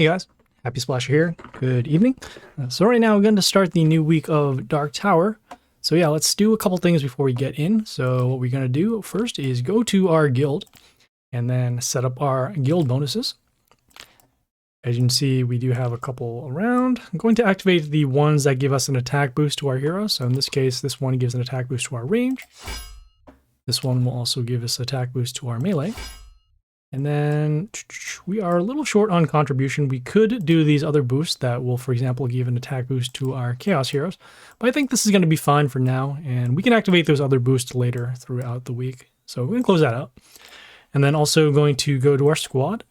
Hey guys, Happy Splasher here. Good evening. So right now we're going to start the new week of Dark Tower. So yeah, let's do a couple things before we get in. So what we're going to do first is go to our guild and then set up our guild bonuses. As you can see, we do have a couple around. I'm going to activate the ones that give us an attack boost to our heroes. So in this case, this one gives an attack boost to our range. This one will also give us attack boost to our melee. And then we are a little short on contribution. We could do these other boosts that will, for example, give an attack boost to our Chaos Heroes. But I think this is going to be fine for now. And we can activate those other boosts later throughout the week. So we're going to close that out. And then also going to go to our squad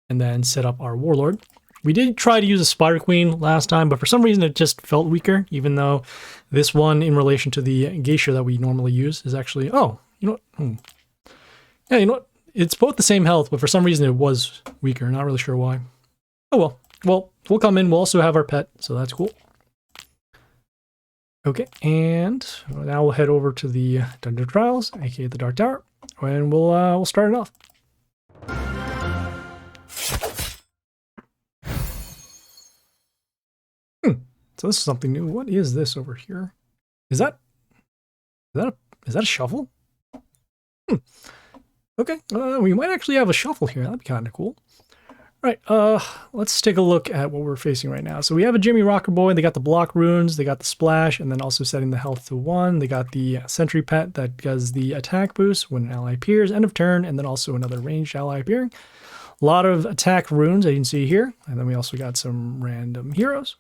and then set up our Warlord. We did try to use a Spider Queen last time, but for some reason it just felt weaker, even though this one in relation to the Geisha that we normally use is actually, oh, you know what? Yeah, you know what? It's both the same health, but for some reason it was weaker. Not really sure why. Oh well. Well, we'll come in. We'll also have our pet, so that's cool. Okay, and now we'll head over to the Dungeon Trials, aka the Dark Tower, and we'll start it off. So this is something new. What is this over here? Is that a shuffle? Okay, we might actually have a shuffle here. That'd be kind of cool. All right, let's take a look at what we're facing right now. So we have a Jimmy Rocker Boy. They got the block runes, they got the splash, and then also setting the health to 1. They got the sentry pet that does the attack boost when an ally appears, end of turn, and then also another ranged ally appearing. A lot of attack runes, as you can see here. And then we also got some random heroes.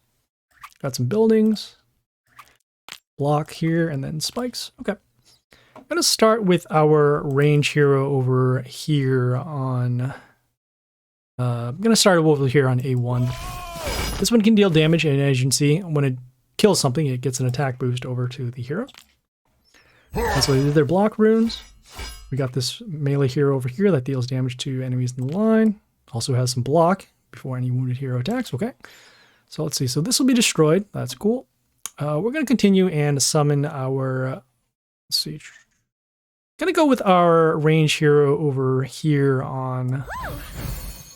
Got some buildings, block here, and then spikes. Okay. I'm going to start with our range hero over here on... I'm going to start over here on A1. This one can deal damage, and as you can see, when it kills something, it gets an attack boost over to the hero. And so these are their block runes. We got this melee hero over here that deals damage to enemies in the line. Also has some block before any wounded hero attacks. Okay. So let's see. So this will be destroyed. That's cool. We're going to continue and summon our... let's see. Gonna go with our range hero over here on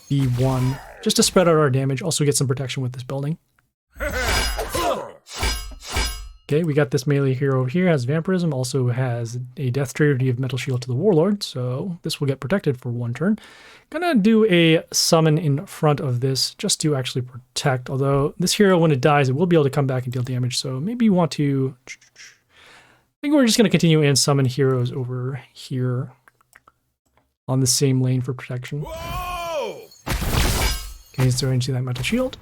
B1, just to spread out our damage, also get some protection with this building. Okay, we got this melee hero over here, has vampirism, also has a death trigger to give metal shield to the warlord, so this will get protected for 1 turn. Gonna do a summon in front of this just to actually protect, although this hero, when it dies, it will be able to come back and deal damage, so maybe you want to... I think we're just going to continue and summon heroes over here on the same lane for protection. Whoa! Okay, so you can see that metal shield.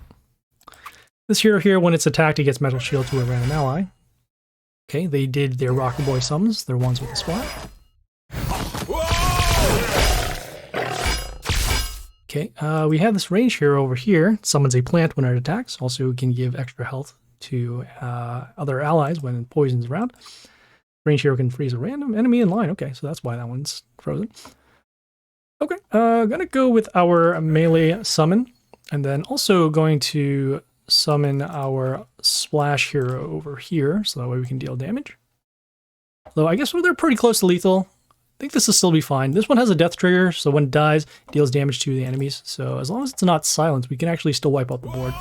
This hero here, when it's attacked, it gets metal shield to a random ally. Okay, they did their Rocker Boy summons, their ones with the splash. Okay, we have this range hero over here. It summons a plant when it attacks. Also can give extra health to other allies when poison's around. Range hero can freeze a random enemy in line. Okay, so that's why that one's frozen. Okay, gonna go with our melee summon, and then also going to summon our splash hero over here, so that way we can deal damage. Though I guess they're pretty close to lethal. I think this will still be fine. This one has a death trigger, so when it dies, it deals damage to the enemies. So as long as it's not silenced, we can actually still wipe out the board.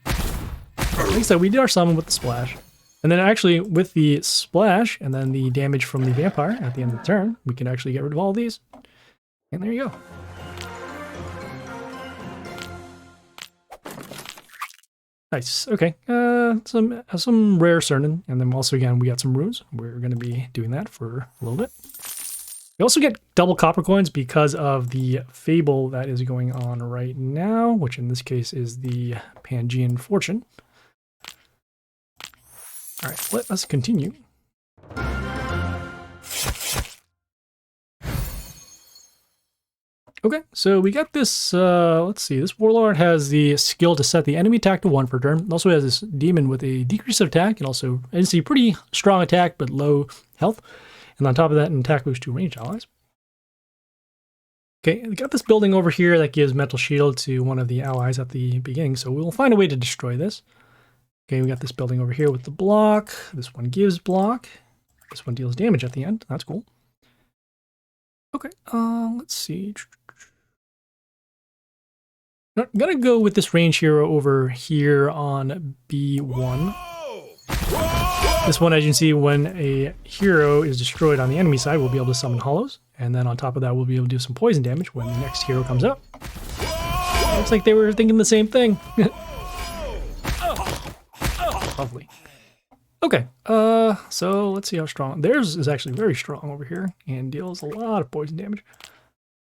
Like I said, we did our summon with the splash. And then actually, with the splash, and then the damage from the vampire at the end of the turn, we can actually get rid of all of these. And there you go. Nice. Okay. Some rare certain, and then also, again, we got some runes. We're going to be doing that for a little bit. We also get double copper coins because of the fable that is going on right now, which in this case is the Pangean Fortune. All right, let us continue. Okay, so we got this, let's see, this Warlord has the skill to set the enemy attack to 1 per turn. It also has this demon with a decrease of attack, and also, as you see, pretty strong attack, but low health. And on top of that, an attack boost to ranged allies. Okay, we got this building over here that gives metal shield to one of the allies at the beginning, so we'll find a way to destroy this. Okay, we got this building over here with the block. This one gives block. This one deals damage at the end. That's cool. Okay, let's see. I'm gonna go with this range hero over here on B1. This one, as you can see, when a hero is destroyed on the enemy side, we'll be able to summon hollows. And then on top of that, we'll be able to do some poison damage when the next hero comes up. Looks like they were thinking the same thing. Lovely. Okay, so let's see how strong. Theirs is actually very strong over here and deals a lot of poison damage.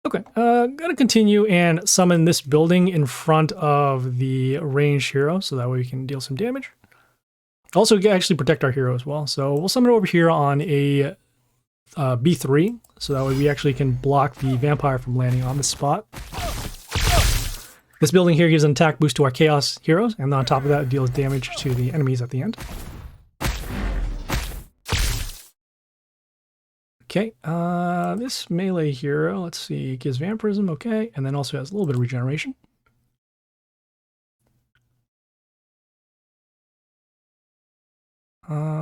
Okay, gonna continue and summon this building in front of the ranged hero, so that way we can deal some damage. Also, actually protect our hero as well. So we'll summon it over here on a B3, so that way we actually can block the vampire from landing on the spot. This building here gives an attack boost to our chaos heroes, and on top of that, it deals damage to the enemies at the end. Okay, this melee hero, let's see, gives vampirism, okay, and then also has a little bit of regeneration.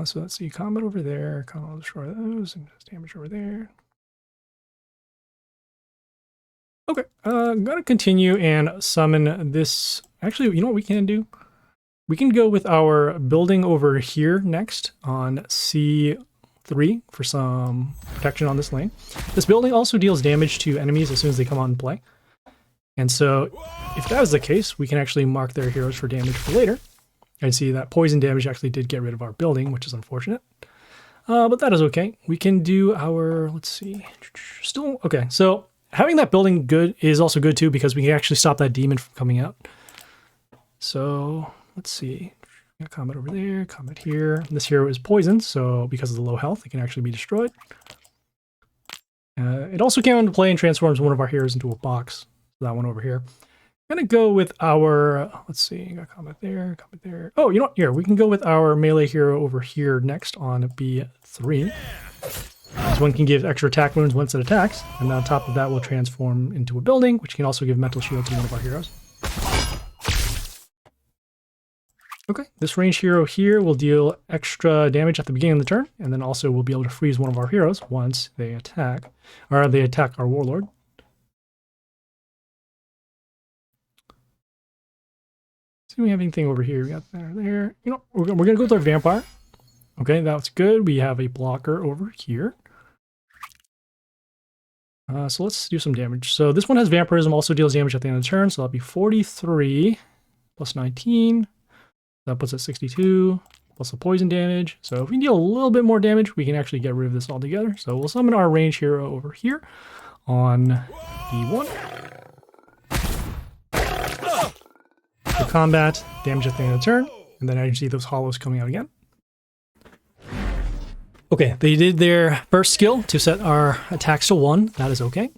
So let's see, combat over there, combat will destroy those, and does damage over there. Okay, I'm gonna continue and summon this. Actually, you know what we can do? We can go with our building over here next on C3 for some protection on this lane. This building also deals damage to enemies as soon as they come on play. And so, if that was the case, we can actually mark their heroes for damage for later. I see that poison damage actually did get rid of our building, which is unfortunate. But that is okay. We can do our, let's see, still, okay. So having that building good is also good too, because we can actually stop that demon from coming out. So let's see, got combat over there, combat here. This hero is poisoned, so because of the low health, it can actually be destroyed. It also came into play and transforms one of our heroes into a box. That one over here. I'm gonna go with our, let's see, got combat there, combat there. Oh, you know what, here, we can go with our melee hero over here next on B3. This one can give extra attack wounds once it attacks, and on top of that will transform into a building, which can also give mental shield to one of our heroes. Okay, this ranged hero here will deal extra damage at the beginning of the turn, and then also we'll be able to freeze one of our heroes once they attack, or they attack our warlord. Do we have anything over here? We got there. You know, we're gonna go with our vampire. Okay, that's good. We have a blocker over here. So let's do some damage. So this one has vampirism, also deals damage at the end of the turn. So that'll be 43 plus 19. That puts it 62 plus the poison damage. So if we can deal a little bit more damage, we can actually get rid of this altogether. So we'll summon our range hero over here on B1. For combat, damage at the end of the turn, and then I can see those hollows coming out again. Okay, they did their first skill to set our attacks to 1. That is okay.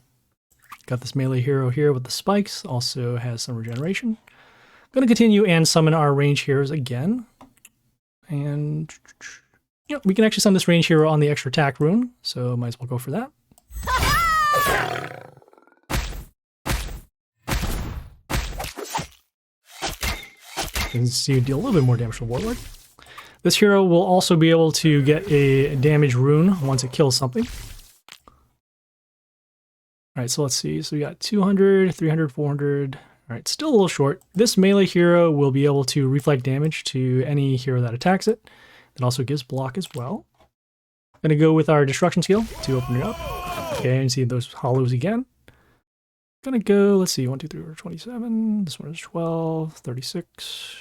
Got this melee hero here with the spikes, also has some regeneration. I'm going to continue and summon our range heroes again. And yeah, we can actually summon this range hero on the extra attack rune, so might as well go for that. You can see you deal a little bit more damage to Warlord. This hero will also be able to get a damage rune once it kills something. Alright, so let's see. So we got 200, 300, 400. Alright, still a little short. This melee hero will be able to reflect damage to any hero that attacks it. It also gives block as well. Gonna go with our destruction skill to open it up. Okay, and see those hollows again. Gonna go, let's see, 1, 2, 3, 4, 27. This one is 12, 36,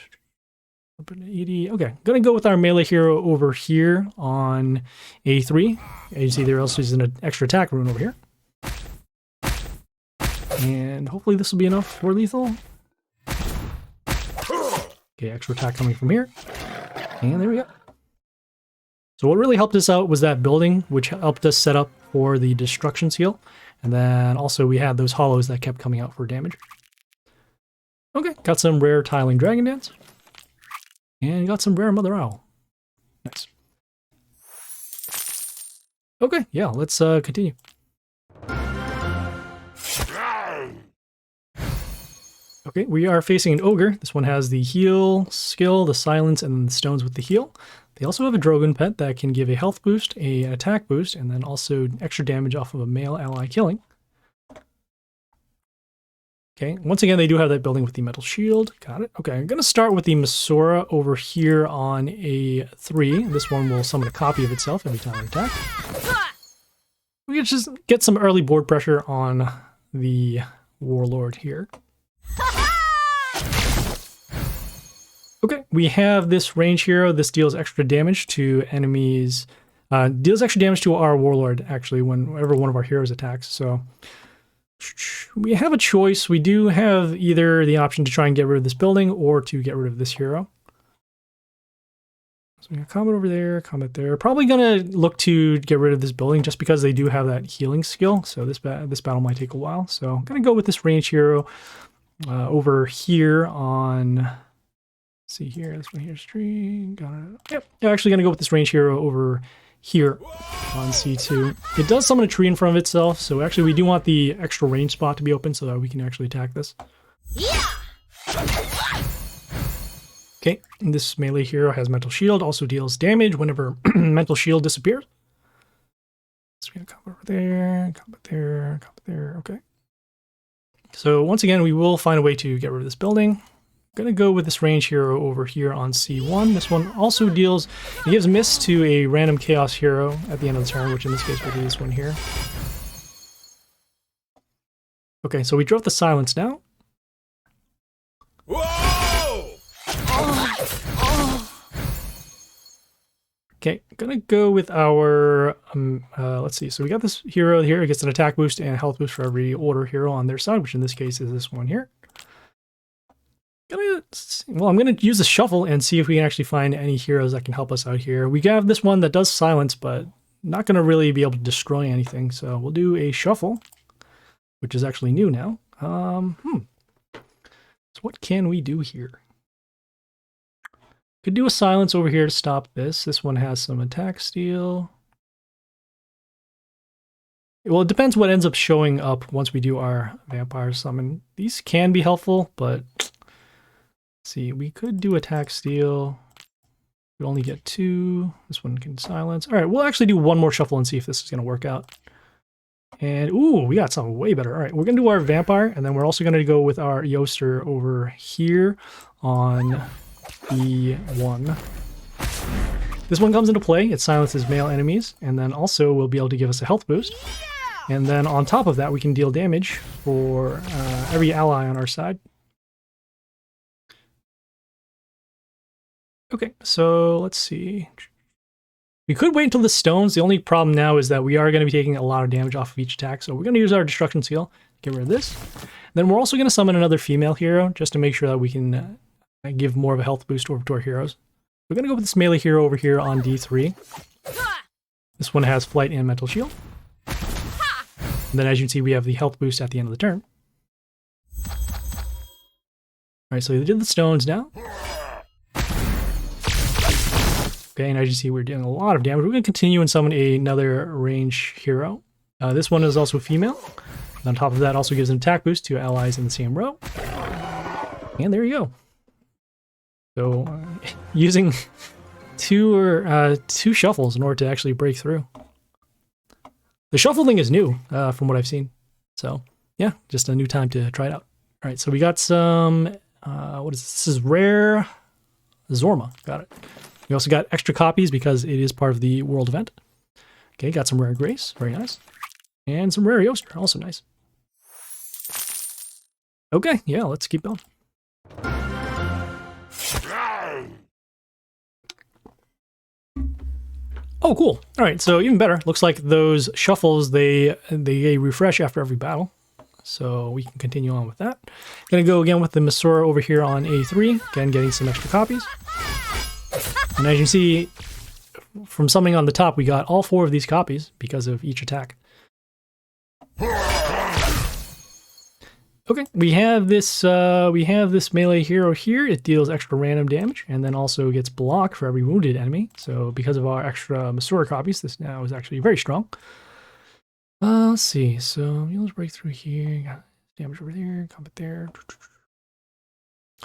80. Okay, gonna go with our melee hero over here on A3. As you see, there also is an extra attack rune over here. And hopefully this will be enough for lethal. Okay, extra attack coming from here. And there we go. So what really helped us out was that building, which helped us set up for the destruction skill. And then also we had those hollows that kept coming out for damage. Okay, got some rare tiling dragon dance. And got some rare mother owl. Nice. Okay, yeah, let's continue. Okay, we are facing an ogre. This one has the heal skill, the silence, and the stones with the heal. They also have a Drogon pet that can give a health boost, an attack boost, and then also extra damage off of a male ally killing. Okay, once again, they do have that building with the metal shield. Got it. Okay, I'm going to start with the Masora over here on A3. This one will summon a copy of itself every time we attack. We can just get some early board pressure on the Warlord here. Okay, we have this range hero. This deals extra damage to enemies. Deals extra damage to our Warlord, actually, whenever one of our heroes attacks. So we have a choice. We do have either the option to try and get rid of this building or to get rid of this hero. So we got combat over there, combat there. Probably gonna look to get rid of this building just because they do have that healing skill. So this battle might take a while. So I'm gonna go with this range hero over here on. Let's see here, this one here's tree. Got it. Yep, I'm actually gonna go with this range hero over here on C2. It does summon a tree in front of itself, so actually we do want the extra range spot to be open so that we can actually attack this. Okay, this melee hero has mental shield, also deals damage whenever mental shield disappears. So we got combat over there, combat there, combat there, okay. So once again, we will find a way to get rid of this building. Gonna go with this range hero over here on C1. This one also deals, it gives miss to a random chaos hero at the end of the turn, which in this case will be this one here. Okay, so we drove the silence now. Whoa! Okay, gonna go with our, let's see, so we got this hero here. It gets an attack boost and health boost for every order hero on their side, which in this case is this one here. Well, I'm going to use the shuffle and see if we can actually find any heroes that can help us out here. We have this one that does silence, but not going to really be able to destroy anything. So we'll do a shuffle, which is actually new now. So what can we do here? Could do a silence over here to stop this. This one has some attack steal. Well, it depends what ends up showing up once we do our vampire summon. These can be helpful, but... see, we could do attack steal. We only get 2. This one can silence. All right, we'll actually do one more shuffle and see if this is going to work out. And, ooh, we got something way better. All right, we're going to do our vampire, and then we're also going to go with our Yoster over here on E1. This one comes into play. It silences male enemies, and then also will be able to give us a health boost. And then on top of that, we can deal damage for every ally on our side. Okay, so let's see. We could wait until the stones. The only problem now is that we are going to be taking a lot of damage off of each attack, so we're going to use our destruction seal, get rid of this. Then we're also going to summon another female hero, just to make sure that we can give more of a health boost over to our heroes. We're going to go with this melee hero over here on D3. This one has flight and mental shield. And then as you can see, we have the health boost at the end of the turn. Alright, so we did the stones now. Okay, and as you see, we're doing a lot of damage. We're going to continue and summon another range hero. This one is also female. And on top of that, also gives an attack boost to allies in the same row. And there you go. So, using two shuffles in order to actually break through. The shuffle thing is new, from what I've seen. So, yeah, just a new time to try it out. All right, so we got some, what is this? This is rare Zorma. Got it. We also got extra copies because it is part of the world event. Okay, got some rare Grace, very nice. And some rare Yoster, also nice. Okay, yeah, let's keep going. Oh, cool. All right, so even better. Looks like those shuffles, they refresh after every battle. So we can continue on with that. Gonna go again with the Masora over here on A3. Again, getting some extra copies. And as you can see, from summoning on the top, we got all 4 of these copies because of each attack. Okay, we have this melee hero here. It deals extra random damage and then also gets block for every wounded enemy. So because of our extra Masora copies, this now is actually very strong. Let's see. So let's break through here. Got damage over there, combat there.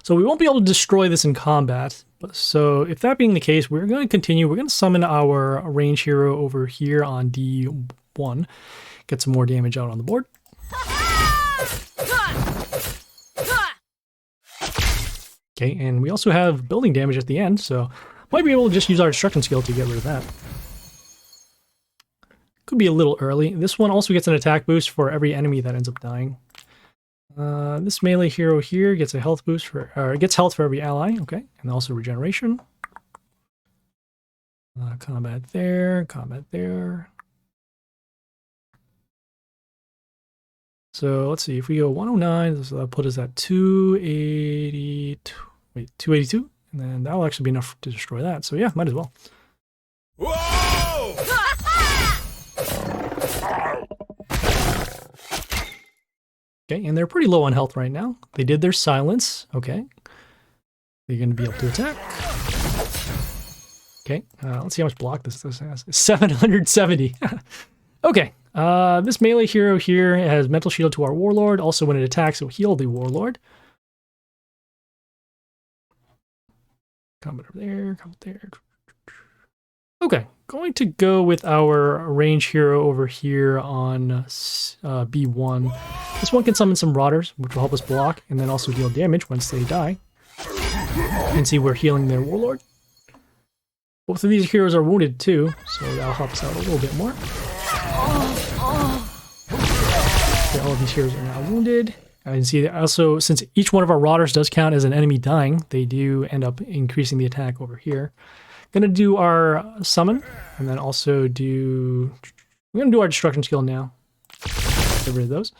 So we won't be able to destroy this in combat. So if that being the case, we're going to continue. We're going to summon our range hero over here on D1. Get some more damage out on the board. Okay, and we also have building damage at the end, so might be able to just use our destruction skill to get rid of that. Could be a little early. This one also gets an attack boost for every enemy that ends up dying. This melee hero here gets a health boost for, or gets health for every ally, okay, and also regeneration. Combat there, combat there. So let's see, if we go 109, this will put us at 282, wait, 282, and then that'll actually be enough to destroy that. So yeah, might as well. Whoa! Okay, and they're pretty low on health right now. They did their silence, okay. They're going to be able to attack. Okay, let's see how much block this has. 770. Okay, this melee hero here has mental shield to our warlord. Also, when it attacks, it will heal the warlord. Combat over there, combat there. Okay, going to go with our range hero over here on B1. This one can summon some Rotters, which will help us block, and then also deal damage once they die. And see, we're healing their warlord. Both of these heroes are wounded too, so that'll help us out a little bit more. Okay, all of these heroes are now wounded. I can see that also, since each one of our Rotters does count as an enemy dying, they do end up increasing the attack over here. Gonna do our summon, and then also we're gonna do our destruction skill now. Get rid of those.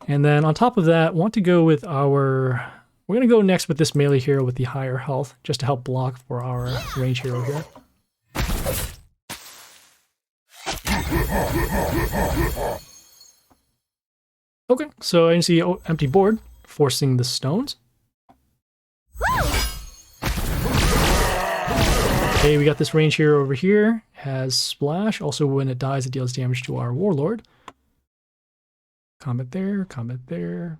And then on top of that, want to go with we're gonna go next with this melee hero with the higher health, just to help block for our range hero here. Okay, so I can see empty board, forcing the stones. Okay, we got this range hero over here, has splash. Also, when it dies, it deals damage to our warlord. Combat there, combat there.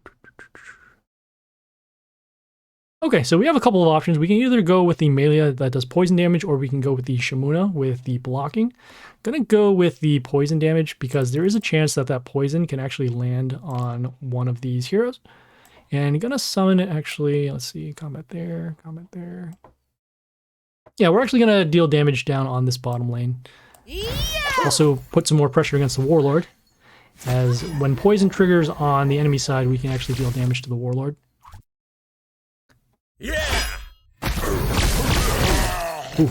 Okay, so we have a couple of options. We can either go with the melee that does poison damage, or we can go with the Shamuna with the blocking. Gonna go with the poison damage because there is a chance that that poison can actually land on one of these heroes. And gonna summon it actually, let's see, combat there, combat there. Yeah, we're actually gonna deal damage down on this bottom lane. Yeah! Also put some more pressure against the warlord, as when poison triggers on the enemy side, we can actually deal damage to the warlord. Yeah. Ooh.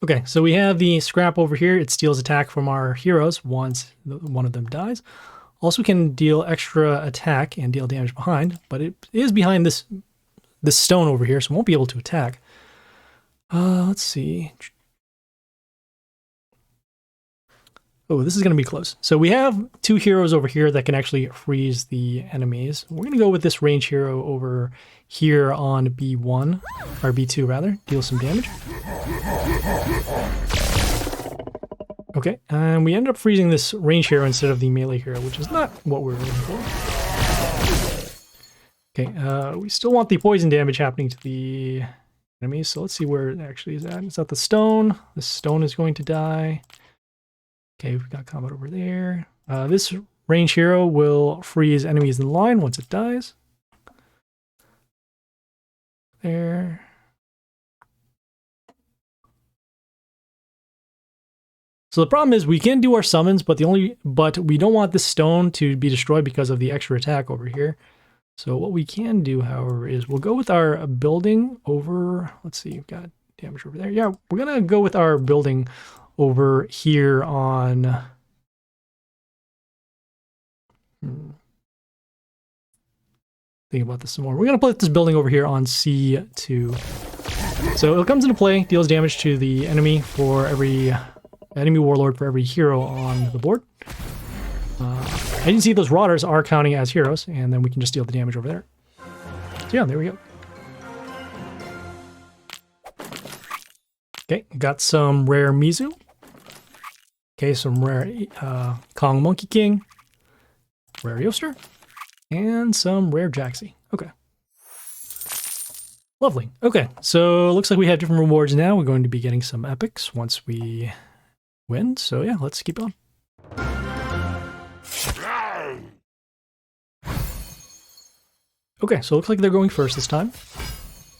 Okay, so we have the scrap over here. It steals attack from our heroes once one of them dies. Also can deal extra attack and deal damage behind, but it is behind this stone over here, so it won't be able to attack. Let's see. Oh, this is going to be close. So we have two heroes over here that can actually freeze the enemies. We're going to go with this range hero over here on B1, or B2 rather, deal some damage. Okay, and we end up freezing this range hero instead of the melee hero, which is not what we were looking for. Okay, we still want the poison damage happening to the enemies, so let's see where it actually is at. It's at the stone. The stone is going to die. Okay, we've got combat over there. This range hero will freeze enemies in line once it dies. There. So the problem is we can do our summons, but we don't want this stone to be destroyed because of the extra attack over here. So what we can do, however, is we'll go with our building over. Let's see, we've got damage over there. Yeah, we're gonna go with our building over here on think about this some more. We're going to put this building over here on C2. So it comes into play, deals damage to the enemy for every enemy warlord for every hero on the board. As you can see, those Rotters are counting as heroes, and then we can just deal the damage over there. So yeah, there we go. Okay, got some rare Mizu. Okay, some rare Kong Monkey King, rare Yoster, and some rare Jaxi. Okay. Lovely. Okay, so it looks like we have different rewards now. We're going to be getting some epics once we win. So yeah, let's keep on. Okay, so it looks like they're going first this time.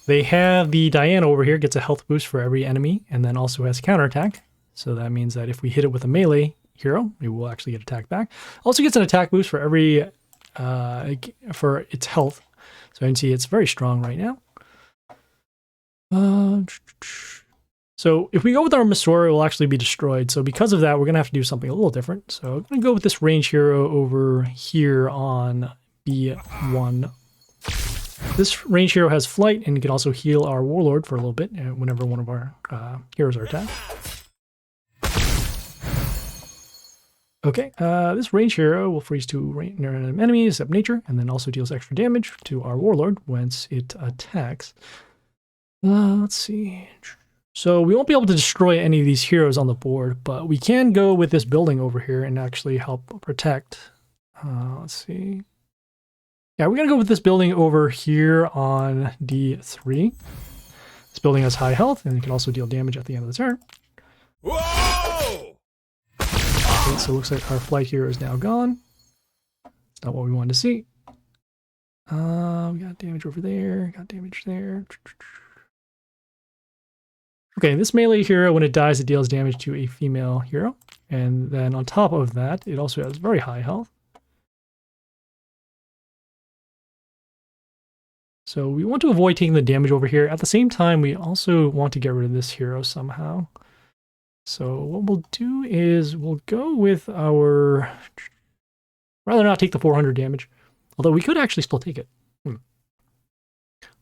They have the Diana over here, gets a health boost for every enemy, and then also has counterattack. So that means that if we hit it with a melee hero, it will actually get attacked back. Also gets an attack boost for every for its health. So you can see it's very strong right now. So if we go with our Masora, it will actually be destroyed. So because of that, we're going to have to do something a little different. So I'm going to go with this range hero over here on B1. This range hero has flight and can also heal our warlord for a little bit whenever one of our heroes are attacked. Okay, this range hero will freeze two random enemies except nature, and then also deals extra damage to our warlord once it attacks. Let's see. So we won't be able to destroy any of these heroes on the board, but we can go with this building over here and actually help protect. Let's see. Yeah, we're going to go with this building over here on D3. This building has high health, and it can also deal damage at the end of the turn. Whoa! Okay, so it looks like our flight hero is now gone. It's not what we wanted to see. We got damage over there, got damage there. Okay, this melee hero, when it dies, it deals damage to a female hero. And then on top of that, it also has very high health. So we want to avoid taking the damage over here. At the same time, we also want to get rid of this hero somehow. So what we'll do is we'll go with our... Rather not take the 400 damage. Although we could actually still take it.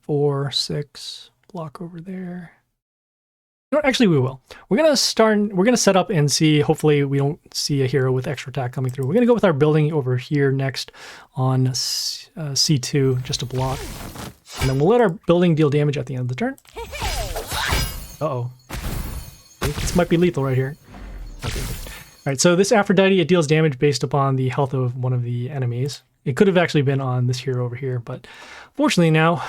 4, 6, block over there. No, actually we will. We're going to set up and see, hopefully we don't see a hero with extra attack coming through. We're going to go with our building over here next on C2, just to block. And then we'll let our building deal damage at the end of the turn. Uh-oh. This might be lethal right here. Okay. Alright, so this Aphrodite, it deals damage based upon the health of one of the enemies. It could have actually been on this hero over here, but fortunately now,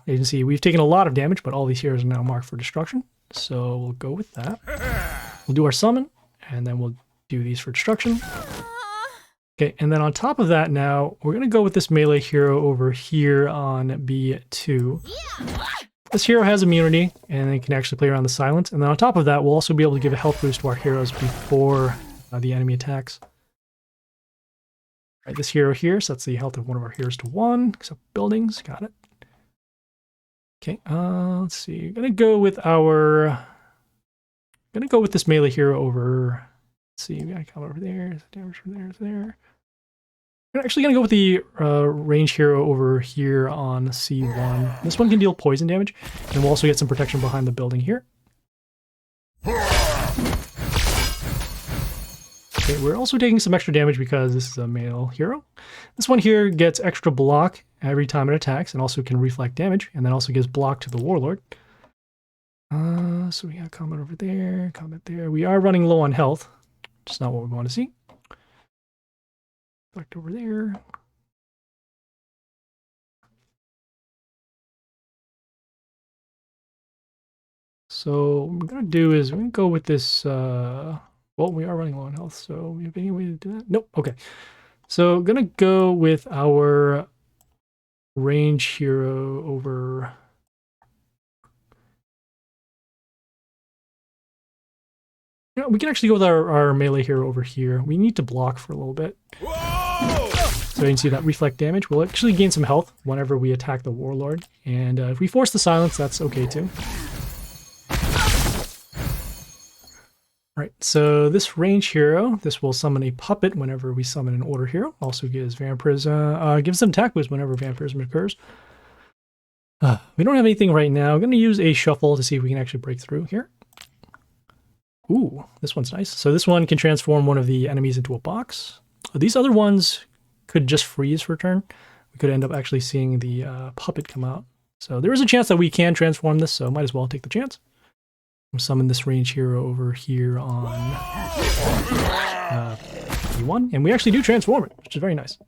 you can see we've taken a lot of damage, but all these heroes are now marked for destruction. So we'll go with that. We'll do our summon, and then we'll do these for destruction. Okay, and then on top of that now, we're going to go with this melee hero over here on B2. This hero has immunity, and it can actually play around the silence. And then on top of that, we'll also be able to give a health boost to our heroes before the enemy attacks. All right, this hero here sets the health of one of our heroes to 1, except buildings, got it. Okay, let's see. I'm gonna go with this melee hero over. Let's see, we gotta come over there. Damage from there to there. I'm actually gonna go with the range hero over here on C1. This one can deal poison damage, and we'll also get some protection behind the building here. Okay, we're also taking some extra damage because this is a male hero. This one here gets extra block every time it attacks, and also can reflect damage, and then also gives block to the warlord. So we got combat over there, combat there. We are running low on health. Just not what we want to see. Reflect over there. So what we're gonna do is we're gonna go with this. Well, we are running low on health, so we have any way to do that? Nope. Okay. So gonna go with our range hero over. Yeah, we can actually go with our melee hero over here. We need to block for a little bit. Whoa! So you can see that reflect damage. We'll actually gain some health whenever we attack the warlord. And if we force the silence, that's okay too. Alright, so this range hero, this will summon a puppet whenever we summon an order hero. Also gives vampirism, gives them attack boost whenever vampirism occurs. We don't have anything right now. I'm going to use a shuffle to see if we can actually break through here. Ooh, this one's nice. So this one can transform one of the enemies into a box. These other ones could just freeze for a turn. We could end up actually seeing the puppet come out. So there is a chance that we can transform this, so might as well take the chance. We'll summon this range hero over here on E1, and we actually do transform it, which is very nice.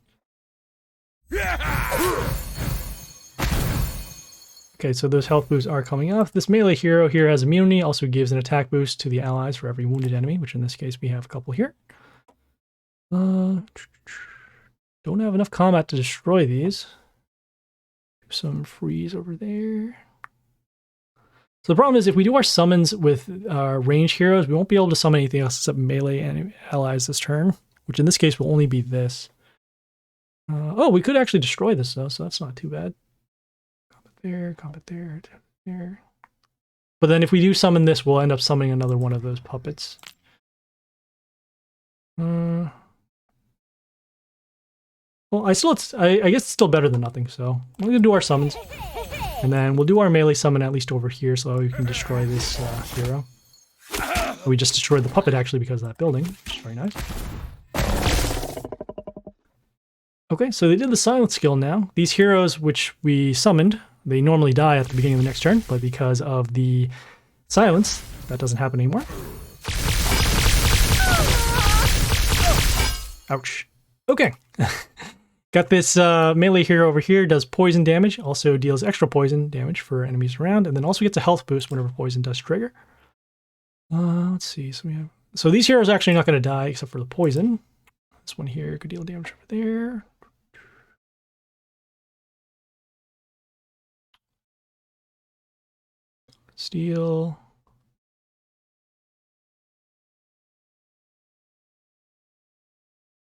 Okay, so those health boosts are coming off. This melee hero here has immunity, also gives an attack boost to the allies for every wounded enemy, which in this case we have a couple here. Don't have enough combat to destroy these. Some freeze over there. So the problem is if we do our summons with our ranged heroes, we won't be able to summon anything else except melee and allies this turn, which in this case will only be this. Oh, we could actually destroy this though, so that's not too bad. Combat there, there. But then if we do summon this, we'll end up summoning another one of those puppets. Well, I guess it's still better than nothing, so we're gonna do our summons. And then we'll do our melee summon at least over here so we can destroy this hero. We just destroyed the puppet actually because of that building, which is very nice. Okay, so they did the silence skill now. These heroes which we summoned, they normally die at the beginning of the next turn, but because of the silence, that doesn't happen anymore. Ouch. Okay. Got this melee hero over here, does poison damage, also deals extra poison damage for enemies around, and then also gets a health boost whenever poison does trigger. Let's see, so these heroes are actually not going to die except for the poison. This one here could deal damage over there. Steal.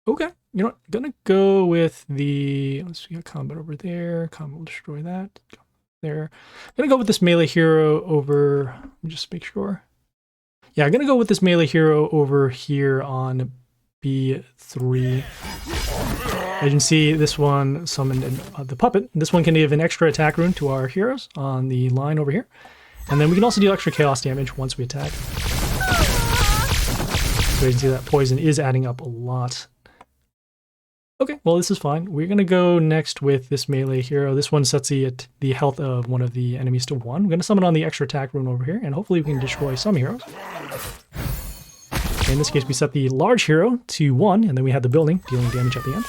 Okay, you know what? Gonna go with the, let's see, combat over there. Combat will destroy that. There. Gonna go with this melee hero over, let me just make sure. Yeah, I'm gonna go with this melee hero over here on B3. As you can see, this one summoned the puppet. This one can give an extra attack rune to our heroes on the line over here. And then we can also deal extra chaos damage once we attack. So you can see that poison is adding up a lot. Okay, well this is fine. We're going to go next with this melee hero. This one sets the health of one of the enemies to 1. We're going to summon on the extra attack rune over here, and hopefully we can destroy some heroes. In this case, we set the large hero to 1, and then we had the building dealing damage at the end.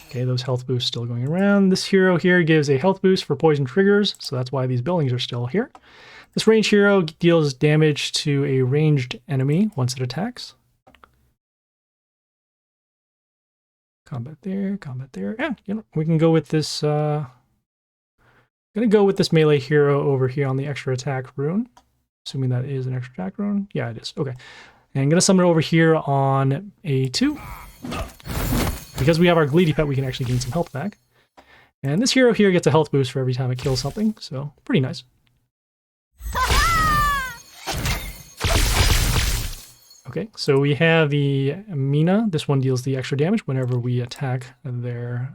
Okay, those health boosts still going around. This hero here gives a health boost for poison triggers, so that's why these buildings are still here. This ranged hero deals damage to a ranged enemy once it attacks. Combat there, combat there. Yeah, you know, we can go with this. Gonna go with this melee hero over here on the extra attack rune. Assuming that is an extra attack rune. Yeah, it is. Okay. And I'm gonna summon it over here on A2. Because we have our Gleedy Pet, we can actually gain some health back. And this hero here gets a health boost for every time it kills something, so pretty nice. Okay, so we have the Mina. This one deals the extra damage whenever we attack the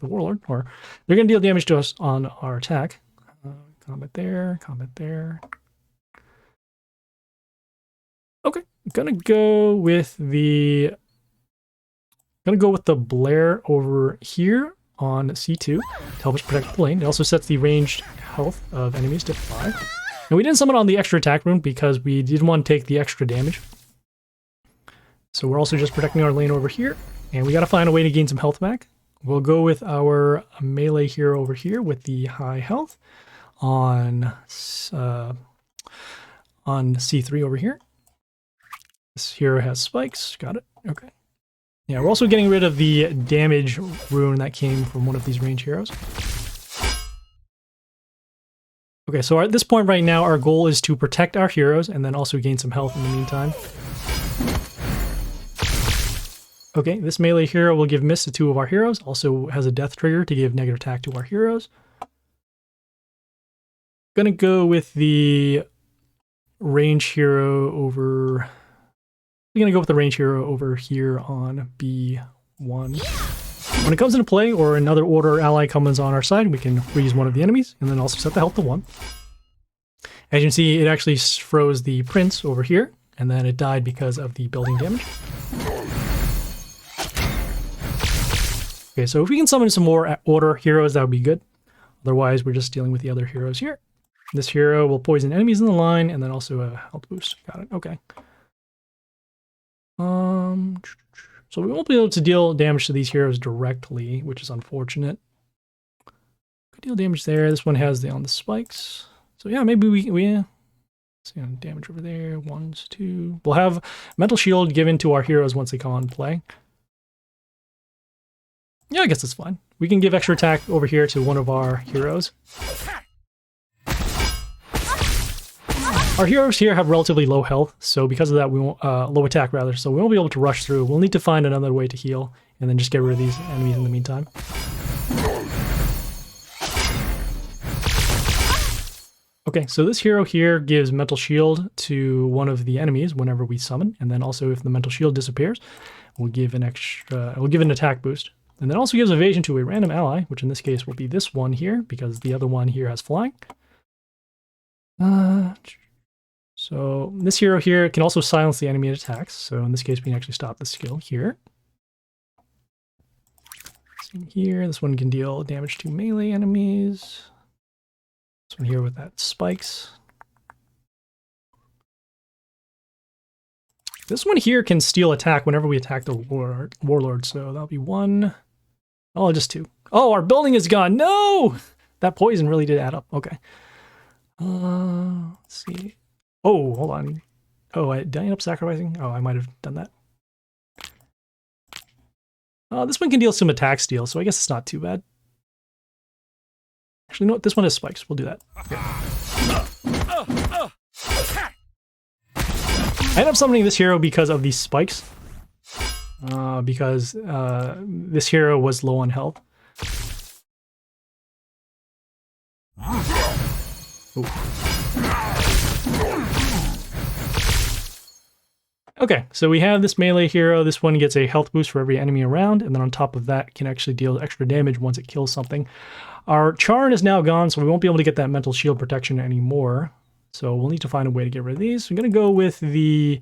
warlord, or they're going to deal damage to us on our attack. Combat there, combat there. Okay, gonna go with the Blair over here on C2 to help us protect the lane. It also sets the ranged health of enemies to 5. And we didn't summon on the extra attack rune because we didn't want to take the extra damage. So we're also just protecting our lane over here, and we got to find a way to gain some health back. We'll go with our melee hero over here with the high health on C3 over here. This hero has spikes. Got it. Okay. Yeah, we're also getting rid of the damage rune that came from one of these range heroes. Okay, so at this point right now, our goal is to protect our heroes and then also gain some health in the meantime. Okay, this melee hero will give miss to 2 of our heroes, also has a death trigger to give negative attack to our heroes. Gonna go with the range hero over... We're gonna go with the range hero over here on B1. When it comes into play, or another order ally comes on our side, we can freeze one of the enemies, and then also set the health to 1. As you can see, it actually froze the prince over here, and then it died because of the building damage. Okay, so if we can summon some more order heroes, that would be good. Otherwise, we're just dealing with the other heroes here. This hero will poison enemies in the line, and then also a health boost. Got it, okay. So we won't be able to deal damage to these heroes directly, which is unfortunate. Could deal damage there. This one has on the spikes. So yeah, maybe we see damage over there. 1, 2. We'll have mental shield given to our heroes once they come on play. Yeah, I guess it's fine. We can give extra attack over here to one of our heroes. Our heroes here have relatively low health, so because of that, we won't, low attack rather, so we won't be able to rush through. We'll need to find another way to heal, and then just get rid of these enemies in the meantime. Okay, so this hero here gives mental shield to one of the enemies whenever we summon, and then also if the mental shield disappears, we'll give an attack boost. And then also gives evasion to a random ally, which in this case will be this one here, because the other one here has flying. So this hero here can also silence the enemy attacks. So in this case, we can actually stop the skill here. Same here, this one can deal damage to melee enemies. This one here with that spikes. This one here can steal attack whenever we attack the warlord. So that'll be one. Oh, just two. Oh, our building is gone. No! That poison really did add up. Okay. Let's see. Oh, hold on. Oh, did I end up sacrificing? Oh, I might have done that. This one can deal some attack steal, so I guess it's not too bad. Actually, no, this one has spikes. We'll do that. Okay. I end up summoning this hero because of these spikes. Because this hero was low on health. Ooh. Okay, so we have this melee hero. This one gets a health boost for every enemy around, and then on top of that, can actually deal extra damage once it kills something. Our Charn is now gone, so we won't be able to get that mental shield protection anymore. So we'll need to find a way to get rid of these. We're gonna go with the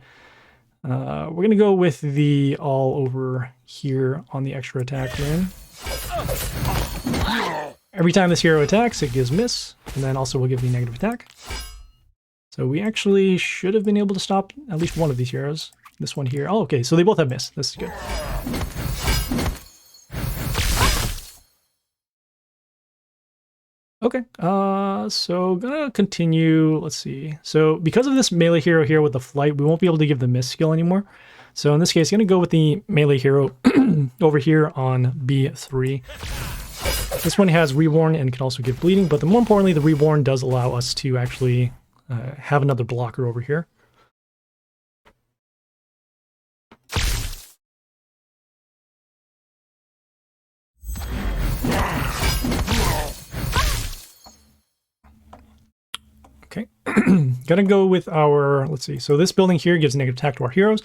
all over here on the extra attack rune. Every time this hero attacks, it gives miss, and then also we'll give the negative attack. So we actually should have been able to stop at least one of these heroes. This one here. Oh, okay, so they both have miss. This is good. Okay, so gonna continue, let's see. So because of this melee hero here with the flight, we won't be able to give the miss skill anymore. So in this case, gonna go with the melee hero over here on B3. This one has Reborn and can also give bleeding, but more importantly, the Reborn does allow us to actually have another blocker over here. Okay, gonna go with our, let's see, so this building here gives negative attack to our heroes,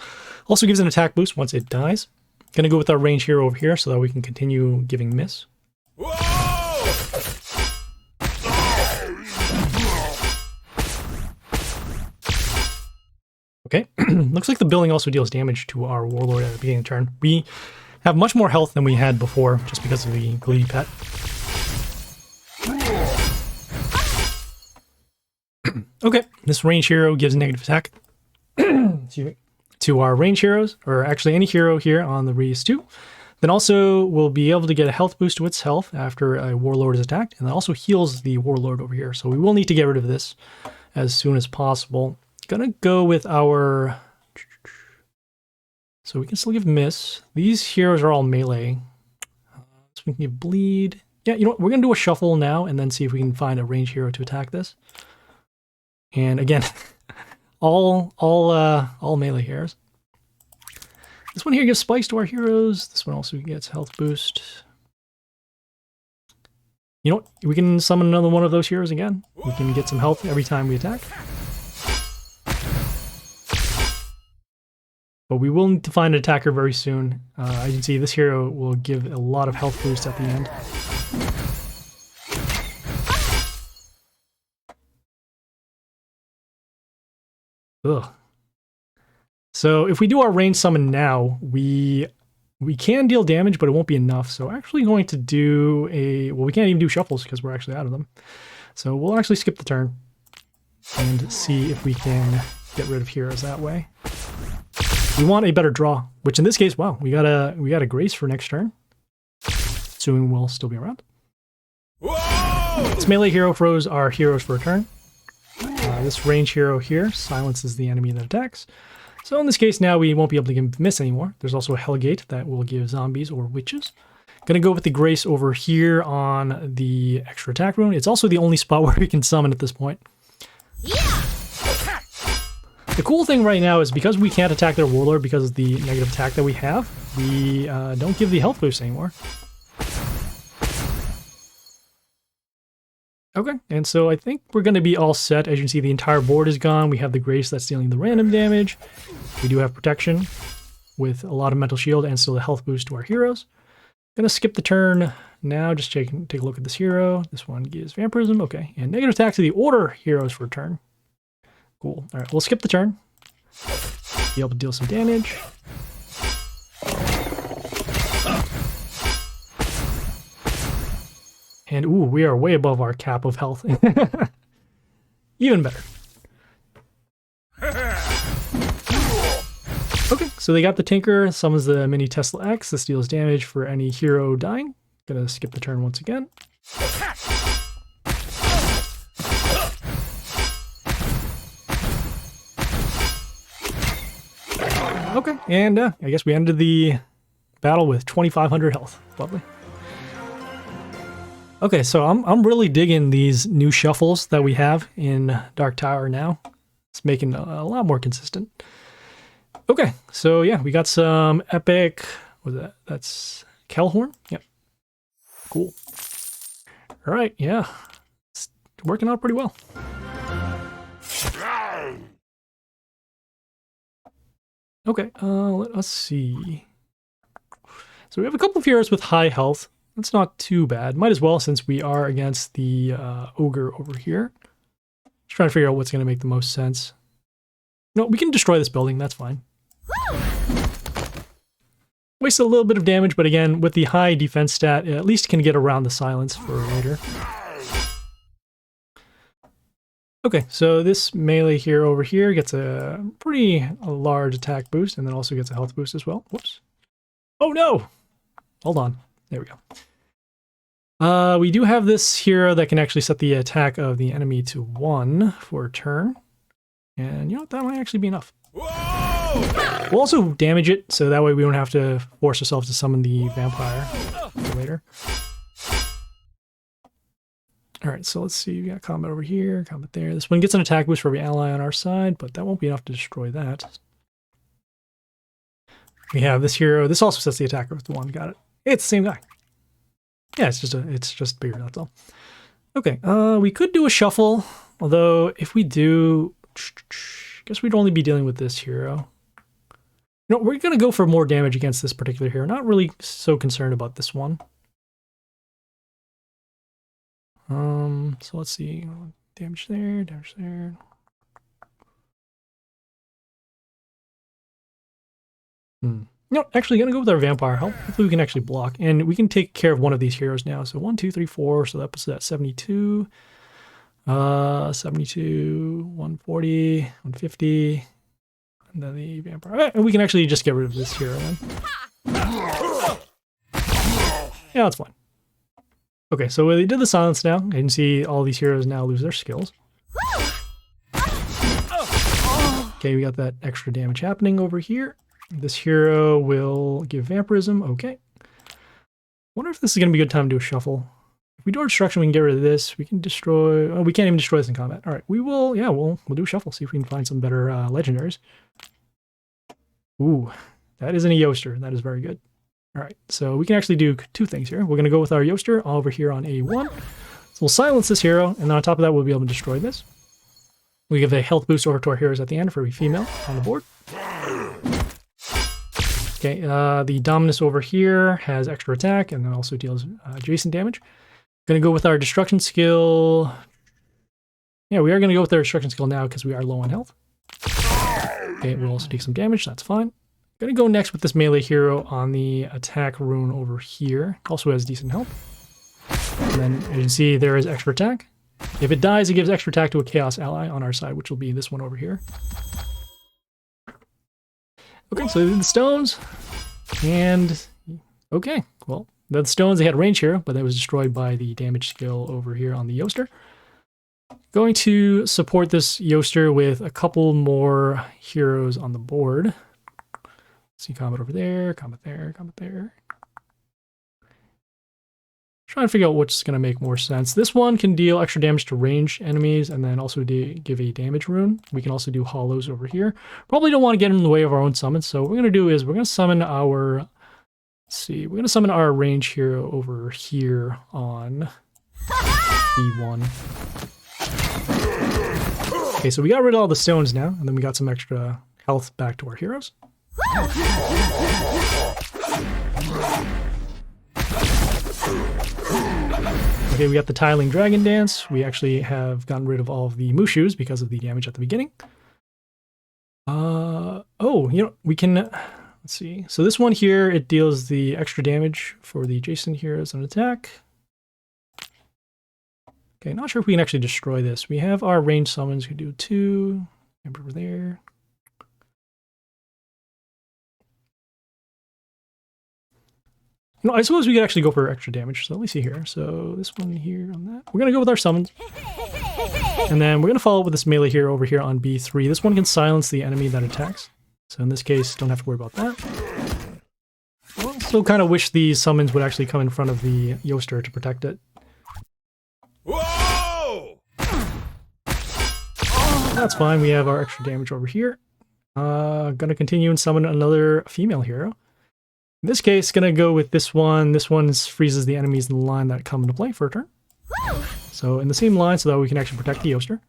also gives an attack boost once it dies. Gonna go with our range hero over here so that we can continue giving miss. Okay, looks like the building also deals damage to our warlord at the beginning of the turn. We have much more health than we had before, just because of the Glee pet. Okay, this range hero gives negative attack to our range heroes, or actually any hero here on the Reese 2. Then also we'll be able to get a health boost to its health after a warlord is attacked, and that also heals the warlord over here. So we will need to get rid of this as soon as possible. Gonna go with our, so we can still give miss. These heroes are all melee, so we can give bleed. Yeah, you know what? We're gonna do a shuffle now and then see if we can find a range hero to attack this. And again, all melee heroes. This one here gives spikes to our heroes. This one also gets health boost. You know what? We can summon another one of those heroes again. We can get some health every time we attack. But we will need to find an attacker very soon. As you can see, this hero will give a lot of health boost at the end. Ugh. So if we do our range summon now, we can deal damage, but it won't be enough. So actually going to do a, well, we can't even do shuffles because we're actually out of them. So we'll actually skip the turn and see if we can get rid of heroes that way. We want a better draw, which in this case, wow, we got a Grace for next turn. Assuming we'll still be around. Whoa! This melee hero froze our heroes for a turn. This range hero here silences the enemy that attacks. So in this case now we won't be able to give miss anymore. There's also a Hellgate that will give zombies or witches. Gonna go with the Grace over here on the extra attack rune. It's also the only spot where we can summon at this point. Yeah. The cool thing right now is because we can't attack their Warlord because of the negative attack that we have, we don't give the health boost anymore. Okay, and so I think we're going to be all set. As you can see, the entire board is gone. We have the Grace that's dealing the random damage. We do have protection with a lot of mental shield and still a health boost to our heroes. Gonna skip the turn now, just take a look at this hero. This one gives vampirism, okay. And negative attack to the order heroes for a turn. Cool, all right, we'll skip the turn. Be able to deal some damage. And ooh, we are way above our cap of health. Even better. Okay, so they got the Tinker, summons the mini Tesla X. This deals damage for any hero dying. Gonna skip the turn once again. Okay, and I guess we ended the battle with 2,500 health. Lovely. Okay, so I'm really digging these new shuffles that we have in Dark Tower now. It's making a lot more consistent. Okay, so yeah, we got some epic, what was that? That's Kelhorn? Yep. Cool. All right, yeah. It's working out pretty well. Okay, let us see. So we have a couple of heroes with high health. That's not too bad. Might as well since we are against the ogre over here. Just trying to figure out what's going to make the most sense. No, we can destroy this building. That's fine. Wasted a little bit of damage, but again, with the high defense stat, it at least can get around the silence for later. Okay, so this melee hero over here gets a pretty large attack boost, and then also gets a health boost as well. Whoops. Oh no! Hold on. There we go. We do have this hero that can actually set the attack of the enemy to 1 for a turn. And you know what? That might actually be enough. Whoa! We'll also damage it, so that way we don't have to force ourselves to summon the vampire for later. Alright, so let's see. We got combat over here, combat there. This one gets an attack boost for every ally on our side, but that won't be enough to destroy that. We have this hero. This also sets the attacker with the 1. Got it. It's the same guy. Yeah, it's just bigger, that's all. Okay, we could do a shuffle, although if we do, I guess we'd only be dealing with this hero. No, we're gonna go for more damage against this particular hero. Not really so concerned about this one. So let's see, damage there, damage there. No, actually gonna go with our vampire help. Hopefully we can actually block, and we can take care of one of these heroes now. So 1, 2, 3, 4. So that puts that 72, 72, 140, 150, and then the vampire. Right, and we can actually just get rid of this hero then. Yeah, that's fine. Okay, so they did the silence now. You can see all these heroes now lose their skills. Okay, we got that extra damage happening over here. This hero will give vampirism. Okay. Wonder if this is going to be a good time to do a shuffle. If we do our destruction, we can get rid of this. We can destroy... Oh, we can't even destroy this in combat. All right, we will... Yeah, we'll do a shuffle. See if we can find some better legendaries. Ooh, that is an Yoster. That is very good. All right, so we can actually do 2 things here. We're going to go with our Yoster over here on A1. So we'll silence this hero, and then on top of that, we'll be able to destroy this. We give a health boost over to our heroes at the end for every female on the board. Okay, the Dominus over here has extra attack and then also deals adjacent damage. Gonna go with our destruction skill. Yeah, we are gonna go with our destruction skill now because we are low on health. Okay, we'll also take some damage, that's fine. Gonna go next with this melee hero on the attack rune over here. Also has decent health. And then as you can see, there is extra attack. If it dies, it gives extra attack to a chaos ally on our side, which will be this one over here. Okay, so the stones, and okay, well, the stones, they had range here, but that was destroyed by the damage skill over here on the Yoster. Going to support this Yoster with a couple more heroes on the board. See combat over there, combat there, combat there. Trying to figure out what's going to make more sense. This one can deal extra damage to ranged enemies and then also give a damage rune. We can also do hollows over here. Probably don't want to get in the way of our own summons. So what we're going to do is we're going to summon our, let's see, we're going to summon our range hero over here on B1. Okay, so we got rid of all the stones now, and then we got some extra health back to our heroes. Okay, we got the Tiling Dragon Dance. We actually have gotten rid of all of the Mushus because of the damage at the beginning. Oh, you know, we can, let's see. So this one here, it deals the extra damage for the adjacent heroes on attack. Okay, not sure if we can actually destroy this. We have our ranged summons, we can do 2, over there. No, I suppose we could actually go for extra damage. So let me see here. So this one here on that. We're going to go with our summons. And then we're going to follow up with this melee hero over here on B3. This one can silence the enemy that attacks. So in this case, don't have to worry about that. I also kind of wish these summons would actually come in front of the Yoster to protect it. Whoa! That's fine. We have our extra damage over here. Gonna continue and summon another female hero. In this case, gonna go with this one. This one freezes the enemies in the line that come into play for a turn. So in the same line so that we can actually protect the Yoster.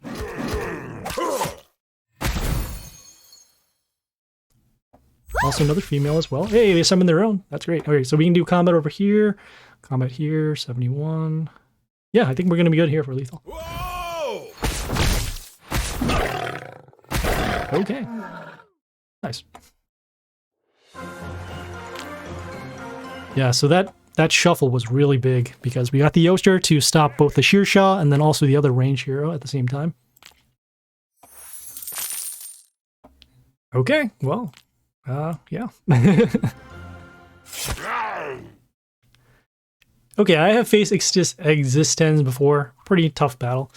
Also another female as well. Hey, they summon their own. That's great. Okay, so we can do combat over here. Combat here, 71. Yeah, I think we're gonna be good here for lethal. Whoa! Okay. Nice. Yeah, so that shuffle was really big because we got the Yoster to stop both the Shearshaw and then also the other range hero at the same time. Okay, well, yeah. Okay, I have faced Existen before. Pretty tough battle.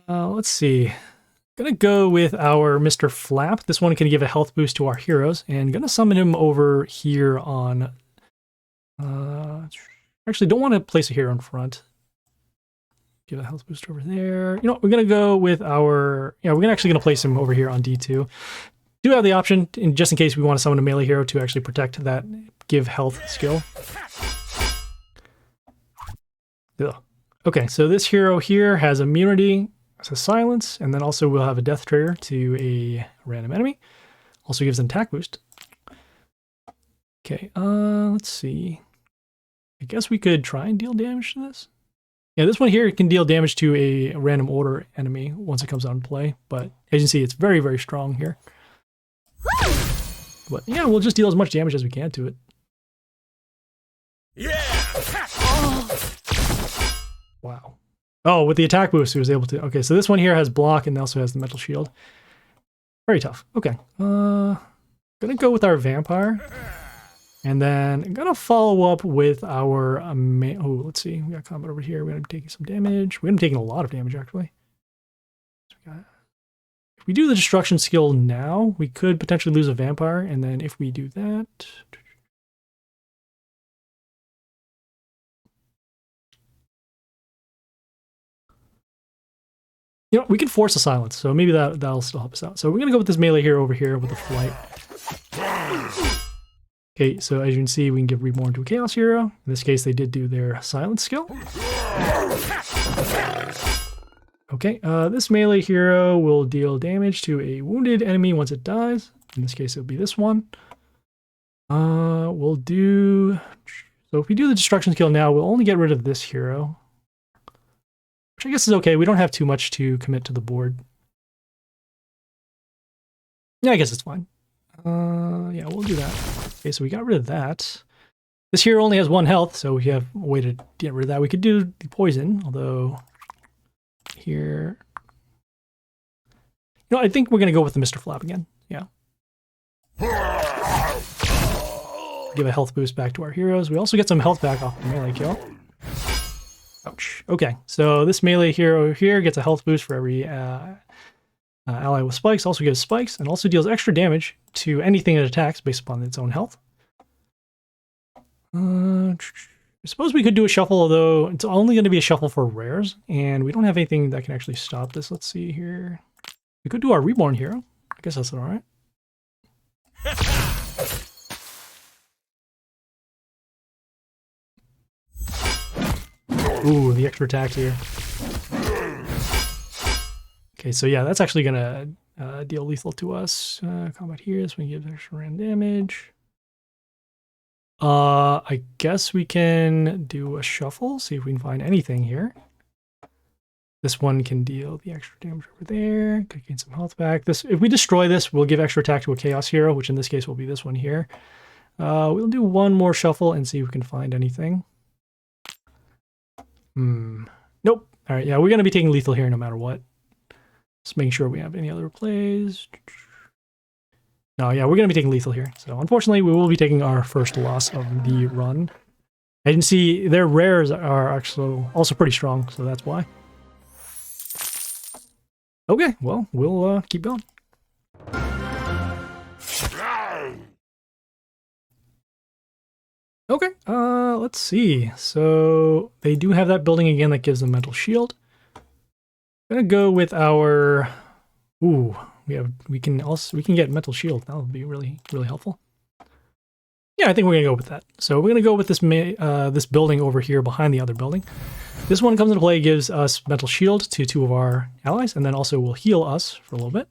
Let's see. Gonna go with our Mr. Flap. This one can give a health boost to our heroes, and gonna summon him over here on... actually, don't want to place a hero in front. Give a health boost over there. You know, we're gonna go with our... Yeah, we're actually gonna place him over here on D2. Do have the option, just in case we want to summon a melee hero, to actually protect that give health skill. Ugh. Okay, so this hero here has immunity, has silence, and then also we'll have a death trigger to a random enemy. Also gives an attack boost. Okay, let's see. I guess we could try and deal damage to this. Yeah, this one here can deal damage to a random order enemy once it comes out in play, but as you can see, it's very, very strong here. But yeah, we'll just deal as much damage as we can to it. Yeah! Wow. Oh, with the attack boost, he was able to... Okay, so this one here has block and also has the metal shield. Very tough. Okay. Gonna go with our vampire. And then I'm gonna follow up with our... oh, let's see. We got combat over here. We're gonna be taking some damage. We're gonna be taking a lot of damage, actually. If we do the destruction skill now, we could potentially lose a vampire. And then if we do that... You know, we can force a silence, so maybe that'll still help us out. So we're going to go with this melee hero over here with the flight. Okay, so as you can see, we can give Reborn to a Chaos hero. In this case, they did do their silence skill. Okay, this melee hero will deal damage to a wounded enemy once it dies. In this case, it'll be this one. We'll do... So if we do the destruction skill now, we'll only get rid of this hero. Which I guess is okay. We don't have too much to commit to the board. Yeah, I guess it's fine. Yeah, we'll do that. Okay, so we got rid of that. This hero only has 1 health, so we have a way to get rid of that. We could do the poison, although here... You know, I think we're going to go with the Mr. Flap again. Yeah. Give a health boost back to our heroes. We also get some health back off the melee kill. Ouch. Okay, so this melee hero here gets a health boost for every ally with spikes, also gives spikes, and also deals extra damage to anything it attacks based upon its own health. I suppose we could do a shuffle, although it's only going to be a shuffle for rares, and we don't have anything that can actually stop this. Let's see here. We could do our reborn hero. I guess that's all right. Ooh, the extra attack here. Okay, so yeah, that's actually gonna deal lethal to us. Combat here, this one gives extra random damage. I guess we can do a shuffle, see if we can find anything here. This one can deal the extra damage over there. Could gain some health back. This, if we destroy this, we'll give extra attack to a chaos hero, which in this case will be this one here. We'll do one more shuffle and see if we can find anything. Nope. All right, yeah, we're gonna be taking lethal here no matter what. Just making sure we have any other plays. No, yeah, we're going to be taking lethal here. So unfortunately, we will be taking our first loss of the run. I didn't see their rares are actually also pretty strong, so that's why. Okay, well, we'll keep going. Okay, let's see. So they do have that building again that gives them mental shield. I'm gonna go with our. Ooh, we can get mental shield. That would be really helpful. Yeah, I think we're gonna go with that. So we're gonna go with this this building over here behind the other building. This one comes into play, gives us mental shield to 2 of our allies, and then also will heal us for a little bit.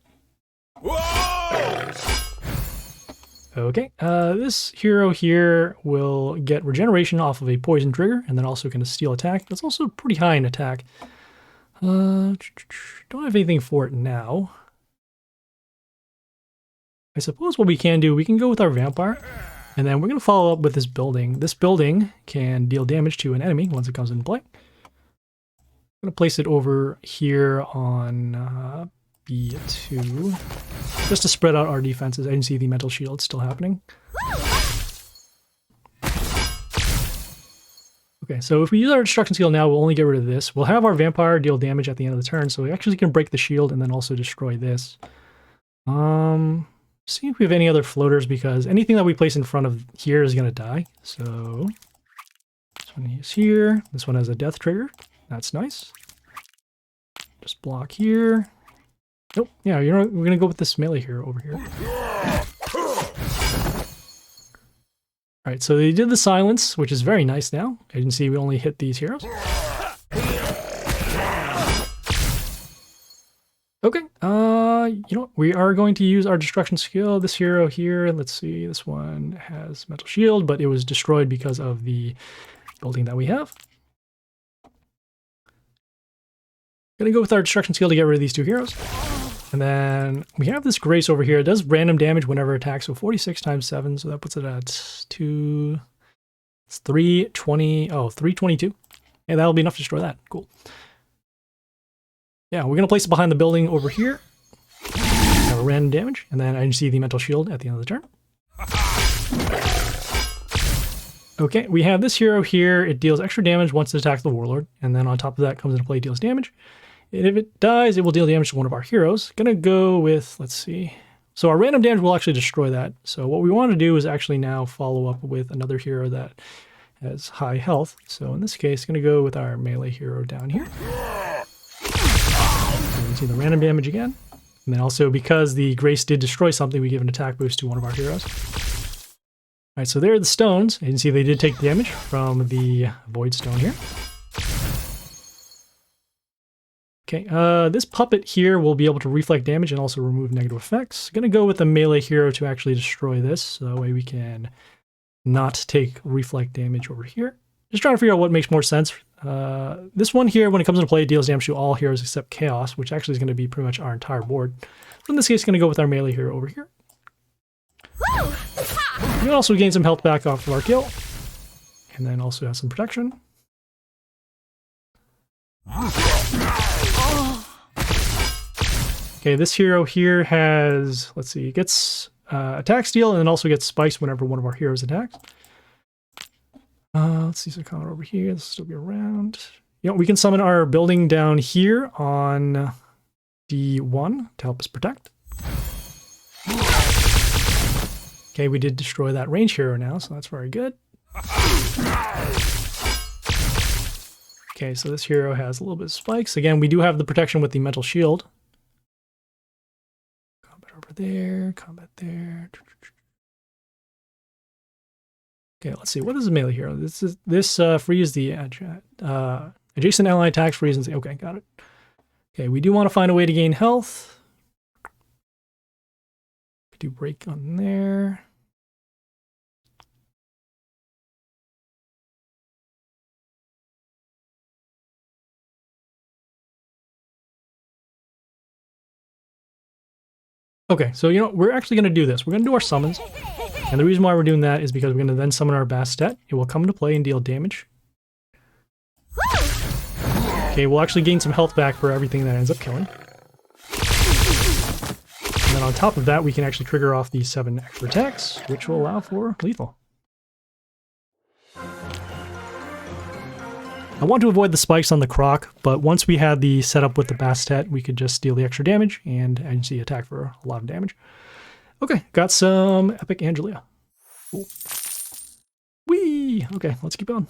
Whoa! Okay, this hero here will get regeneration off of a poison trigger, and then also can steal attack. That's also pretty high in attack. Don't have anything for it now. I suppose what we can do, we can go with our vampire, and then we're going to follow up with this building. This building can deal damage to an enemy once it comes into play. I'm going to place it over here on B2, just to spread out our defenses. I didn't see the mental shield still happening. Okay, so if we use our destruction skill now, we'll only get rid of this. We'll have our vampire deal damage at the end of the turn, so we actually can break the shield and then also destroy this. See if we have any other floaters, because anything that we place in front of here is going to die. So this one is here. This one has a death trigger. That's nice. Just block here. Nope. Yeah, you know what? We're going to go with this melee hero over here. All right, so they did the silence, which is very nice now. As you can see, we only hit these heroes. Okay, you know what? We are going to use our destruction skill. This hero here, let's see, this one has mental shield, but it was destroyed because of the building that we have. Gonna go with our destruction skill to get rid of these 2 heroes. And then we have this Grace over here. It does random damage whenever attacked, so 46 times 7, so that puts it at 322. Yeah, that'll be enough to destroy that. Cool. Yeah, we're going to place it behind the building over here. Have a random damage, and then I can see the mental shield at the end of the turn. Okay, we have this hero here. It deals extra damage once it attacks the warlord, and then on top of that comes into play, deals damage. And if it dies, it will deal damage to one of our heroes. Gonna go with, let's see. So our random damage will actually destroy that. So what we want to do is actually now follow up with another hero that has high health. So in this case, gonna go with our melee hero down here. You can see the random damage again. And then also, because the Grace did destroy something, we give an attack boost to one of our heroes. All right, so there are the stones. You can see they did take damage from the Void Stone here. Okay, this puppet here will be able to reflect damage and also remove negative effects. Gonna go with the melee hero to actually destroy this, so that way we can not take reflect damage over here. Just trying to figure out what makes more sense. This one here, when it comes into play, deals damage to all heroes except Chaos, which actually is going to be pretty much our entire board. So in this case, going to go with our melee hero over here. You can also gain some health back off of our kill, and then also have some protection. Okay, this hero here has, let's see, it gets attack steal and then also gets spikes whenever one of our heroes attacks. Let's see some comment over here. This will still be around. You know, we can summon our building down here on D1 to help us protect. Okay, we did destroy that range hero now, so that's very good. Okay, so this hero has a little bit of spikes. Again, we do have the protection with the mental shield. Combat over there, combat there. Okay, let's see. What is a melee hero? This frees the adjacent ally attacks, frees and okay, got it. Okay, we do want to find a way to gain health. We do break on there. Okay, so you know, we're actually going to do this. We're going to do our summons. And the reason why we're doing that is because we're going to then summon our Bastet. It will come into play and deal damage. Okay, we'll actually gain some health back for everything that ends up killing. And then on top of that, we can actually trigger off the 7 extra attacks, which will allow for lethal. I want to avoid the spikes on the Croc, but once we had the setup with the Bastet, we could just deal the extra damage and as you see, attack for a lot of damage. Okay, got some Epic Angelia. Cool. Whee! Okay, let's keep on.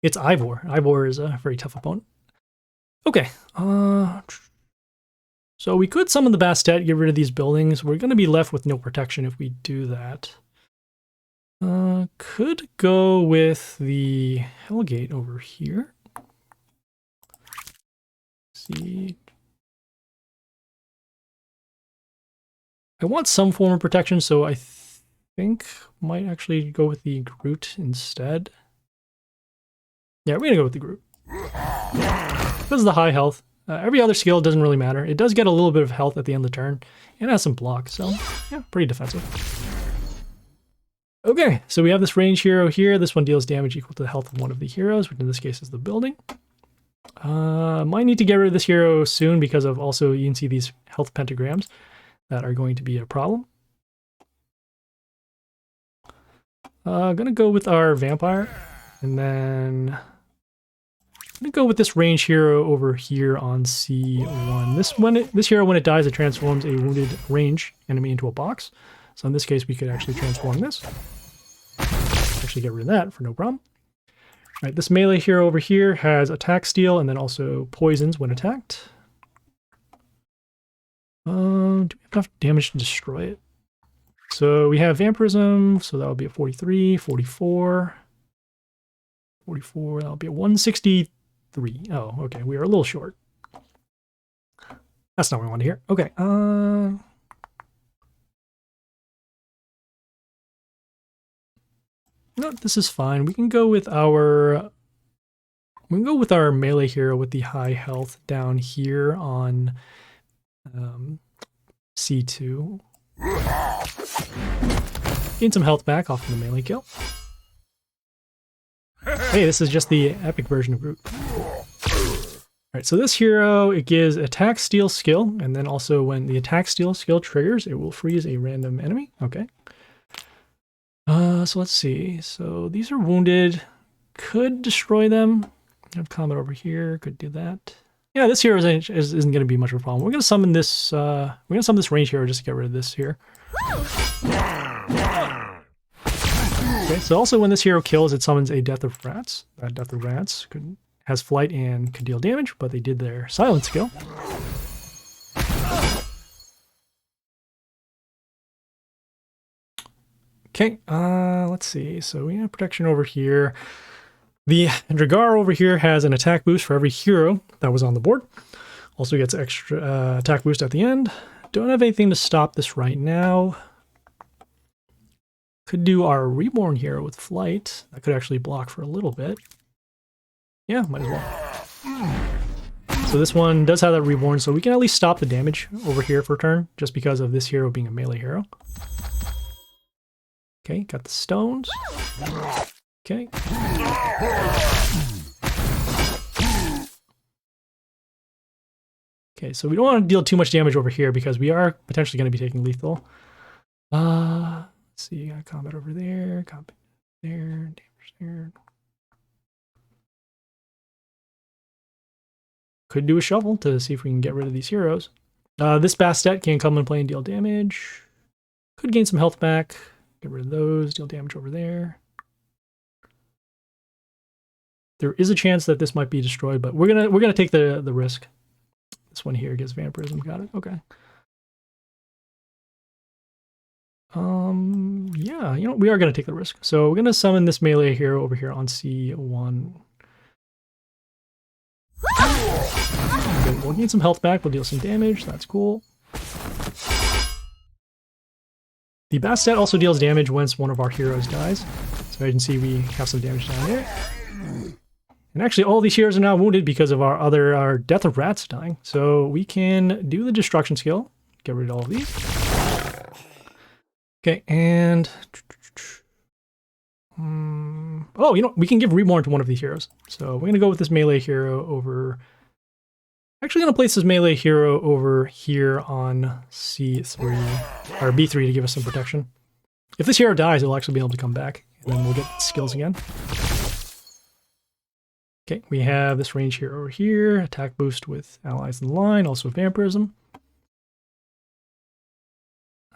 It's Ivor. Ivor is a very tough opponent. Okay, so we could summon the Bastet, get rid of these buildings. We're going to be left with no protection if we do that. Could go with the Hellgate over here. Let's see. I want some form of protection, so I think might actually go with the Groot instead. Yeah, we're gonna go with the Groot. Because of the high health. Every other skill doesn't really matter. It does get a little bit of health at the end of the turn, and it has some block, so yeah, pretty defensive. Okay, so we have this range hero here. This one deals damage equal to the health of one of the heroes, which in this case is the building. Might need to get rid of this hero soon because of also, you can see these health pentagrams that are going to be a problem. Gonna go with our vampire, and then I'm gonna go with this range hero over here on C1. This hero, when it dies, it transforms a wounded range enemy into a box. So in this case, we could actually transform this. Actually get rid of that for no problem. All right, this melee hero over here has attack steal and then also poisons when attacked. Do we have enough damage to destroy it? So we have vampirism, so that would be a 43, 44. 44, that'll be a 163. Oh, okay, we are a little short. That's not what I want to hear. Okay, no, this is fine. We can go with our melee hero with the high health down here on C2. Gain some health back off of the melee kill. Hey, this is just the epic version of Groot. Alright, so this hero, it gives attack steal skill, and then also when the attack steal skill triggers, it will freeze a random enemy. Okay. So let's see. So these are wounded. Could destroy them. I have combat over here. Could do that. Yeah, this hero isn't going to be much of a problem. We're going to summon this. We're going to summon this range hero just to get rid of this here. Okay. So also when this hero kills, it summons a Death of Rats. That Death of Rats has flight and could deal damage, but they did their silence skill. Okay, let's see. So we have protection over here. The Dragar over here has an attack boost for every hero that was on the board. Also gets extra attack boost at the end. Don't have anything to stop this right now. Could do our Reborn hero with flight. That could actually block for a little bit. Yeah, might as well. So this one does have that Reborn, so we can at least stop the damage over here for a turn, just because of this hero being a melee hero. Okay, got the stones. Okay. Okay, so we don't want to deal too much damage over here because we are potentially going to be taking lethal. Let's see, got combat over there, combat there, damage there. Could do a shovel to see if we can get rid of these heroes. This Bastet can come and play and deal damage. Could gain some health back. Get rid of those, deal damage over there. There is a chance that this might be destroyed, but we're gonna take the risk. This one here gets vampirism. Got it. Okay. Yeah, you know, we are gonna take the risk. So we're gonna summon this melee hero over here on C1. Okay, we'll gain some health back. We'll deal some damage. That's cool. The Bastet also deals damage once one of our heroes dies. So as you can see, we have some damage down there. And actually, all these heroes are now wounded because of our Death of Rats dying. So we can do the destruction skill. Get rid of all of these. Okay, and... oh, you know, we can give Reborn to one of these heroes. So we're going to go with this melee hero over... Actually going to place this melee hero over here on C3, or B3 to give us some protection. If this hero dies, it'll actually be able to come back, and then we'll get skills again. Okay, we have this range hero over here, attack boost with allies in the line, also vampirism.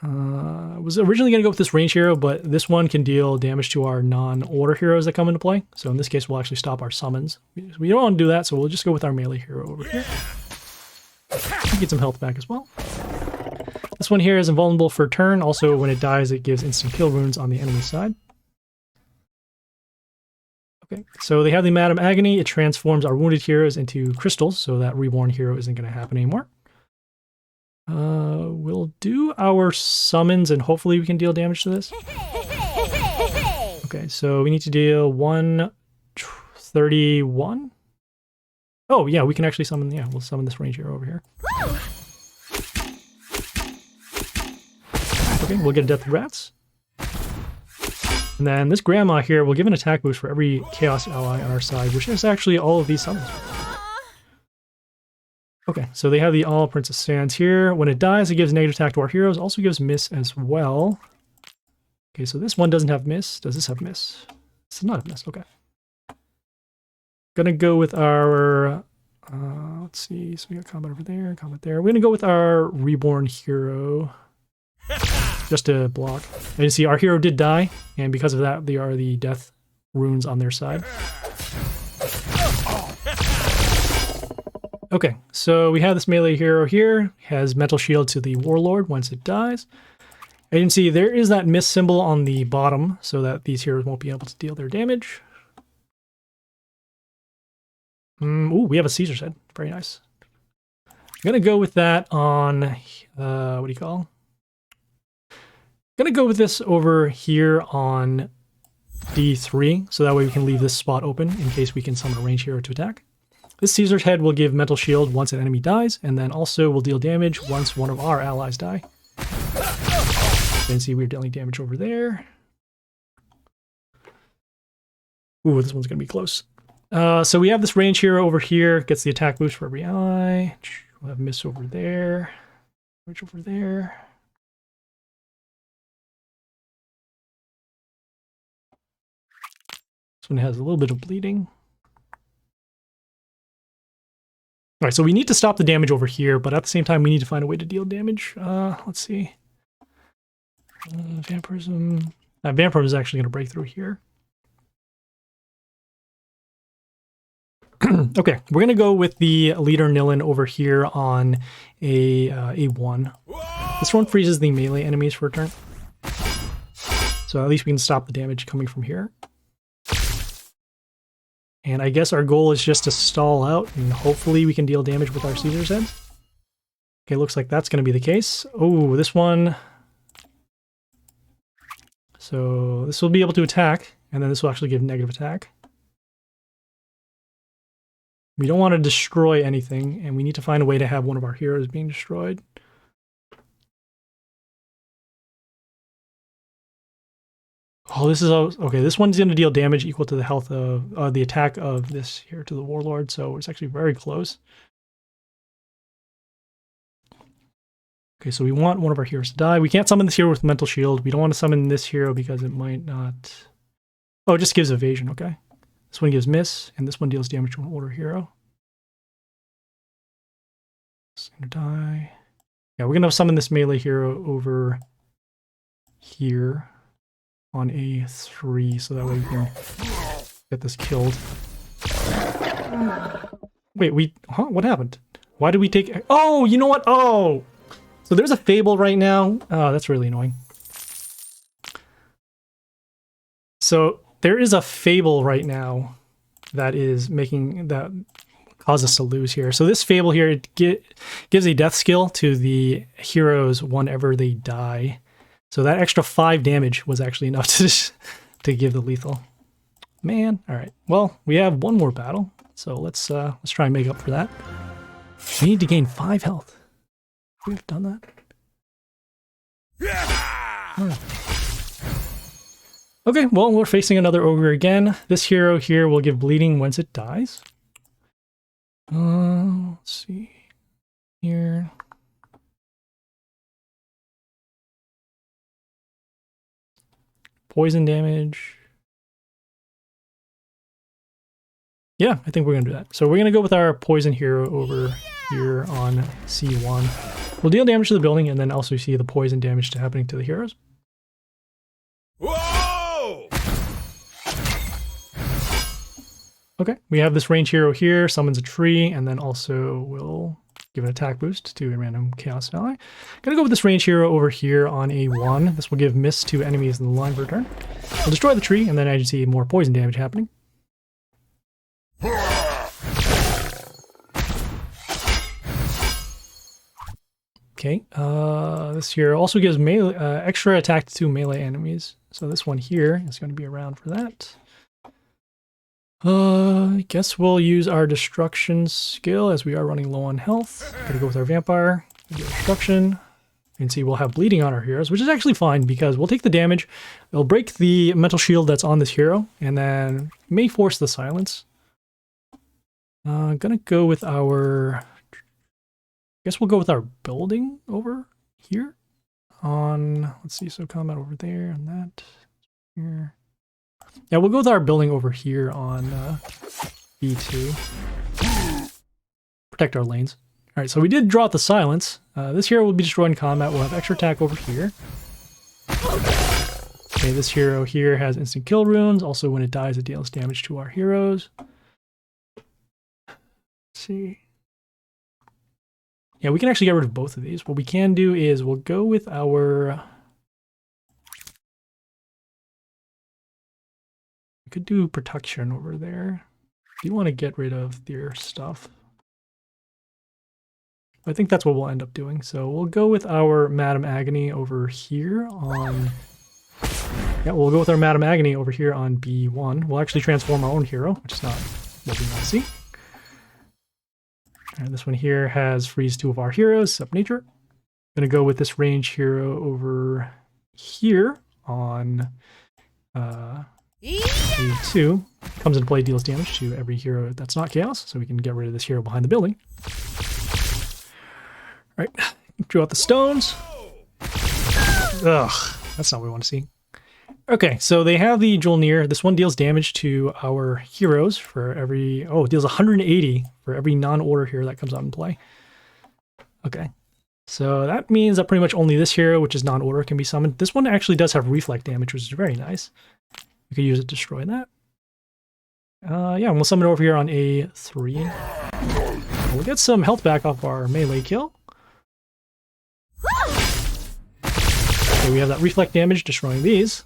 I was originally going to go with this range hero, but this one can deal damage to our non-order heroes that come into play. So in this case, we'll actually stop our summons. We don't want to do that, so we'll just go with our melee hero over here. Get some health back as well. This one here is invulnerable for a turn. Also, when it dies, it gives instant kill runes on the enemy side. Okay, so they have the Madam Agony. It transforms our wounded heroes into crystals, so that reborn hero isn't going to happen anymore. We'll do our summons and hopefully we can deal damage to this. Okay, so we need to deal 131. Oh yeah, we can actually summon, yeah, we'll summon this range hero over here. Okay, we'll get a Death of Rats. And then this grandma here will give an attack boost for every chaos ally on our side, which is actually all of these summons. Okay, so they have the All Princess Sands here. When it dies, it gives negative attack to our heroes. Also gives miss as well. Okay, so this one doesn't have miss. Does this have miss? This is not a miss. Okay. Gonna go with our... let's see. So we got combat over there, combat there. We're gonna go with our Reborn hero. Just to block. And you see, our hero did die. And because of that, they are the death runes on their side. Okay, so we have this melee hero here, has mental shield to the warlord once it dies. As you can see, there is that miss symbol on the bottom so that these heroes won't be able to deal their damage. Ooh, we have a Caesar's head. Very nice. I'm gonna go with that on, what do you call? I'm gonna go with this over here on D3, so that way we can leave this spot open in case we can summon a range hero to attack. This Caesar's head will give mental shield once an enemy dies, and then also will deal damage once one of our allies die. You can see we're dealing damage over there. Ooh, this one's gonna be close. So we have this range hero over here, gets the attack boost for every ally. We'll have miss over there, range over there. This one has a little bit of bleeding. All right, so we need to stop the damage over here, but at the same time, we need to find a way to deal damage. Let's see. Vampirism. Vampirism is actually going to break through here. Okay, we're going to go with the leader Nilin over here on a 1. This one freezes the melee enemies for a turn. So at least we can stop the damage coming from here. And I guess our goal is just to stall out, and hopefully we can deal damage with our Caesar's head. Okay, looks like that's going to be the case. Oh, this one. So this will be able to attack, and then this will actually give negative attack. We don't want to destroy anything, and we need to find a way to have one of our heroes being destroyed. Oh, this is okay. This one's going to deal damage equal to the health of the attack of this here to the warlord, so it's actually very close. Okay, so we want one of our heroes to die. We can't summon this hero with mental shield. We don't want to summon this hero because it might not. Oh, it just gives evasion. Okay, this one gives miss, and this one deals damage to an order hero. It's gonna die. Yeah, we're gonna summon this melee hero over here on A3, so that way we can get this killed. Wait, huh? What happened? Why did we take... Oh, you know what? Oh! So there's a Fable right now. Oh, that's really annoying. So there is a Fable right now that is making... that cause us to lose here. So this Fable here, it gives a death skill to the heroes whenever they die. So that extra 5 damage was actually enough to give the lethal. Man, all right. Well, we have one more battle, so let's try and make up for that. We need to gain 5 health. We've done that. Huh. Okay, well, we're facing another ogre again. This hero here will give bleeding once it dies. Let's see here. Poison damage. Yeah, I think we're going to do that. So we're going to go with our poison hero over here on C1. We'll deal damage to the building and then also see the poison damage happening to the heroes. Whoa! Okay, we have this range hero here, summons a tree, and then also will give an attack boost to a random chaos ally. Gonna go with this range hero over here on A1. This will give miss to enemies in the line for a turn. We'll destroy the tree, and then I can see more poison damage happening. Okay, this here also gives melee, extra attack to melee enemies. So this one here is going to be around for that. I guess we'll use our destruction skill as we are running low on health. Gonna go with our vampire, get destruction. You can see we'll have bleeding on our heroes, which is actually fine because we'll take the damage. It'll break the mental shield that's on this hero, and then may force the silence. Gonna go with our... I guess we'll go with our building over here on, let's see, so combat over there and that here. Yeah, we'll go with our building over here on B2. Protect our lanes. All right, so we did draw out the silence. This hero will be destroyed in combat. We'll have extra attack over here. Okay, this hero here has instant kill runes. Also, when it dies, it deals damage to our heroes. Let's see. Yeah, we can actually get rid of both of these. What we can do is we'll go with our... We could do protection over there. If you want to get rid of their stuff. I think that's what we'll end up doing. So we'll go with our Madam Agony over here on... Yeah, we'll go with our Madam Agony over here on B1. We'll actually transform our own hero, which is not what we want to see. And this one here has freeze 2 of our heroes, Sub Nature. Gonna go with this range hero over here on A2. Comes into play, deals damage to every hero that's not chaos, so we can get rid of this hero behind the building. All right, draw out the stones. Ugh, that's not what we want to see. Okay, so they have the Jolnir. This one deals damage to our heroes for every... Oh, it deals 180 for every non-order hero that comes out in play. Okay, so that means that pretty much only this hero, which is non-order, can be summoned. This one actually does have reflect damage, which is very nice. We could use it to destroy that. Yeah, and we'll summon it over here on A3. We'll get some health back off our melee kill. Okay, we have that reflect damage destroying these.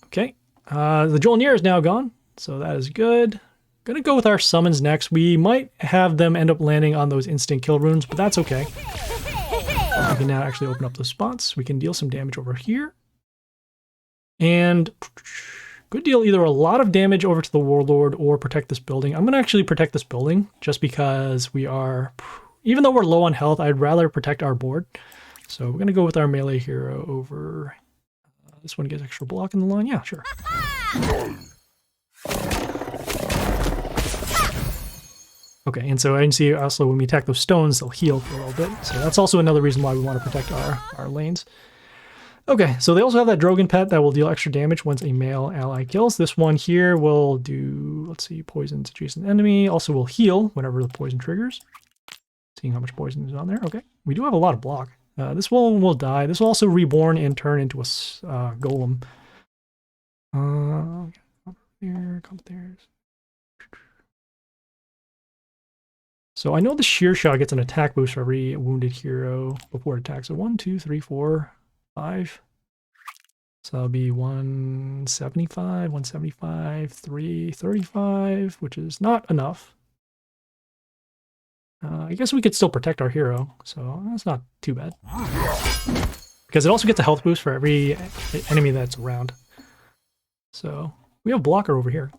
Okay, the Jolnir is now gone, so that is good. Gonna go with our summons next. We might have them end up landing on those instant kill runes, but that's okay. We can now actually open up those spots. We can deal some damage over here. And could deal either a lot of damage over to the Warlord or protect this building. I'm gonna actually protect this building just because we are, even though we're low on health, I'd rather protect our board. So we're gonna go with our melee hero over... This one gets extra block in the line. Yeah, sure. Okay, and so I can see also when we attack those stones, they'll heal for a little bit. So that's also another reason why we want to protect our lanes. Okay, so they also have that Drogon pet that will deal extra damage once a male ally kills. This one here will do, let's see, poisons adjacent enemy. Also will heal whenever the poison triggers. Seeing how much poison is on there. Okay, we do have a lot of block. This one will die. This will also reborn and turn into a golem. Come there, come there. So I know the sheer shot gets an attack boost for every wounded hero before it attacks. So 1, 2, 3, 4, 5. So that'll be 175, 175, 335, which is not enough. I guess we could still protect our hero, so that's not too bad. Because it also gets a health boost for every enemy that's around. So we have a blocker over here.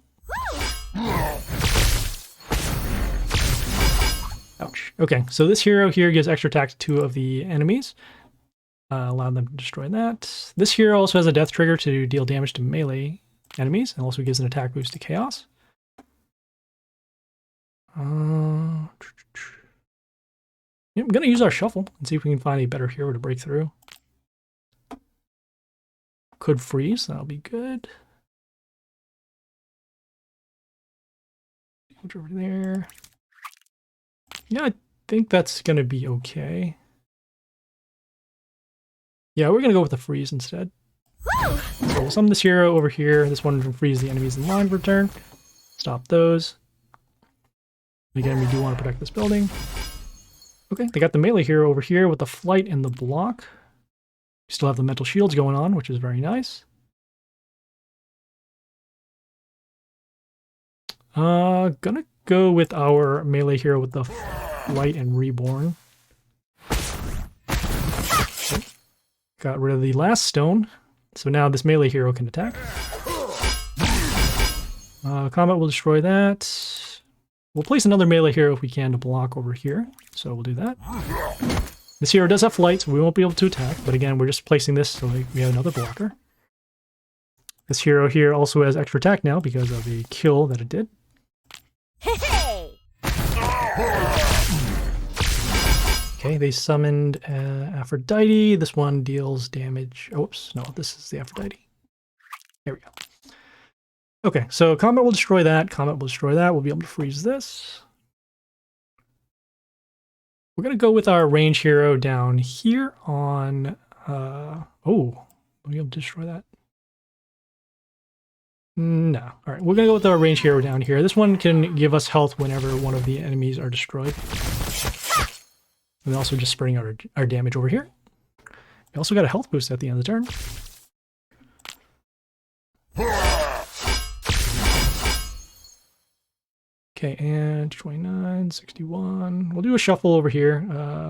Ouch. Okay, so this hero here gives extra attack to 2 of the enemies. Allow them to destroy that. This hero also has a death trigger to deal damage to melee enemies, and also gives an attack boost to chaos. Yeah, I'm going to use our shuffle and see if we can find a better hero to break through. Could freeze, that'll be good. Over there. Yeah, I think that's going to be okay. Yeah, we're going to go with the freeze instead. So we'll summon this hero over here. This one can freeze the enemies in line for turn. Stop those. Again, we do want to protect this building. Okay, they got the melee hero over here with the flight and the block. We still have the mental shields going on, which is very nice. Gonna go with our melee hero with the flight and reborn. Okay. Got rid of the last stone, so now this melee hero can attack. Combat will destroy that. We'll place another melee hero if we can to block over here, so we'll do that. This hero does have flight, so we won't be able to attack, but again, we're just placing this so we have another blocker. This hero here also has extra attack now because of the kill that it did. Okay, they summoned Aphrodite. This one deals damage. Oops, no, this is the Aphrodite. There we go. Okay, so combat will destroy that. Combat will destroy that. We'll be able to freeze this. We're going to go with our range hero down here on... we'll be able to destroy that. No. All right, we're going to go with our range hero down here. This one can give us health whenever one of the enemies are destroyed. And also just spreading out our damage over here. We also got a health boost at the end of the turn. Okay, and 29, 61. We'll do a shuffle over here.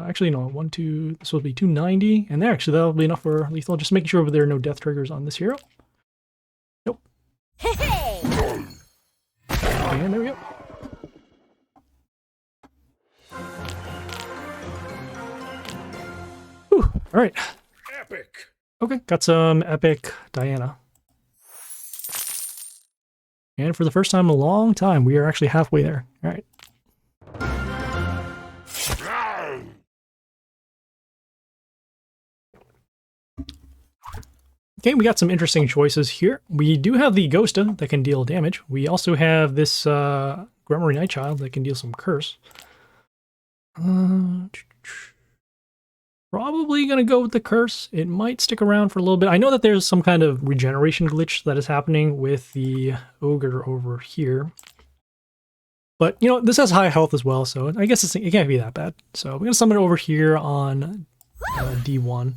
Actually, no, 1, 2, this will be 290. And there, actually, that'll be enough for lethal. Just making sure there are no death triggers on this hero. Nope. And there we go. Whew, all right. Epic. Okay, got some epic Diana. And for the first time in a long time, we are actually halfway there. All right. Okay, we got some interesting choices here. We do have the Ghosta that can deal damage. We also have this Grimoire Nightchild that can deal some curse. Probably going to go with the curse. It might stick around for a little bit. I know that there's some kind of regeneration glitch that is happening with the ogre over here. But, you know, this has high health as well, so I guess it can't be that bad. So we're going to summon it over here on D1.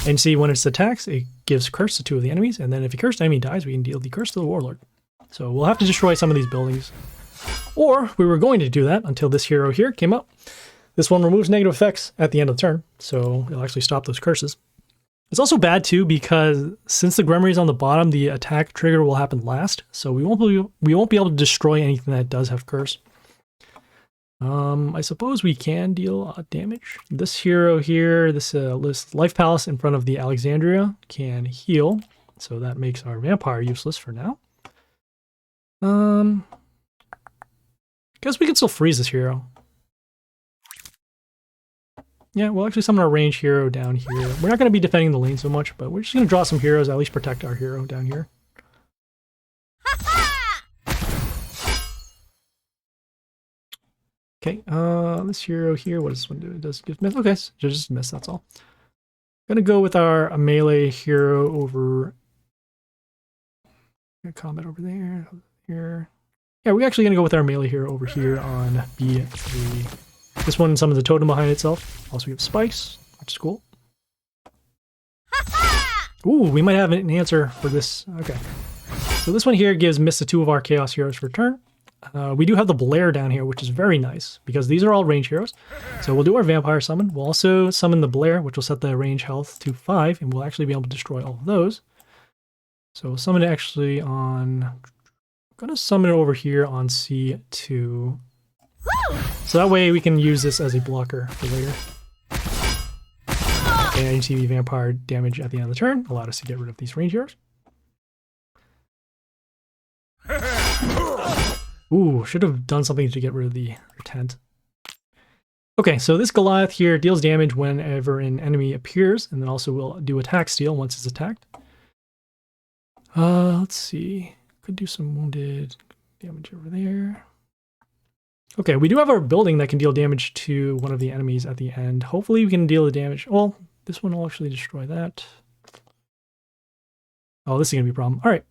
And see, when it attacks, it gives curse to 2 of the enemies. And then if a cursed enemy dies, we can deal the curse to the warlord. So we'll have to destroy some of these buildings. Or we were going to do that until this hero here came up. This one removes negative effects at the end of the turn, so it'll actually stop those curses. It's also bad too because since the Grimoire is on the bottom, the attack trigger will happen last, so we won't be able to destroy anything that does have curse. I suppose we can deal damage. This hero here, this Life Palace in front of the Alexandria can heal, so that makes our vampire useless for now. Guess we can still freeze this hero. Yeah, we'll actually summon our range hero down here. We're not going to be defending the lane so much, but we're just going to draw some heroes, at least protect our hero down here. Okay, this hero here, what does this one do? It does give miss. Okay, so just miss, that's all. Gonna go with our melee hero over... Combat over there, here. Yeah, we're actually gonna go with our melee hero over here on B3. This one summons a totem behind itself. Also, we have spikes, which is cool. Ooh, we might have an answer for this. Okay. So this one here gives Mist 2 of our Chaos Heroes for turn. We do have the Blair down here, which is very nice, because these are all range heroes. So we'll do our Vampire Summon. We'll also summon the Blair, which will set the range health to 5, and we'll actually be able to destroy all of those. So we'll summon it actually on... I'm going to summon it over here on C2. So that way we can use this as a blocker for later. And ATV Vampire damage at the end of the turn allowed us to get rid of these range heroes. Ooh, should have done something to get rid of the tent. Okay, so this Goliath here deals damage whenever an enemy appears, and then also will do attack steal once it's attacked. Let's see. Could do some wounded damage over there. Okay, we do have our building that can deal damage to one of the enemies at the end. Hopefully we can deal the damage. Well, this one will actually destroy that. Oh, this is gonna be a problem. All right.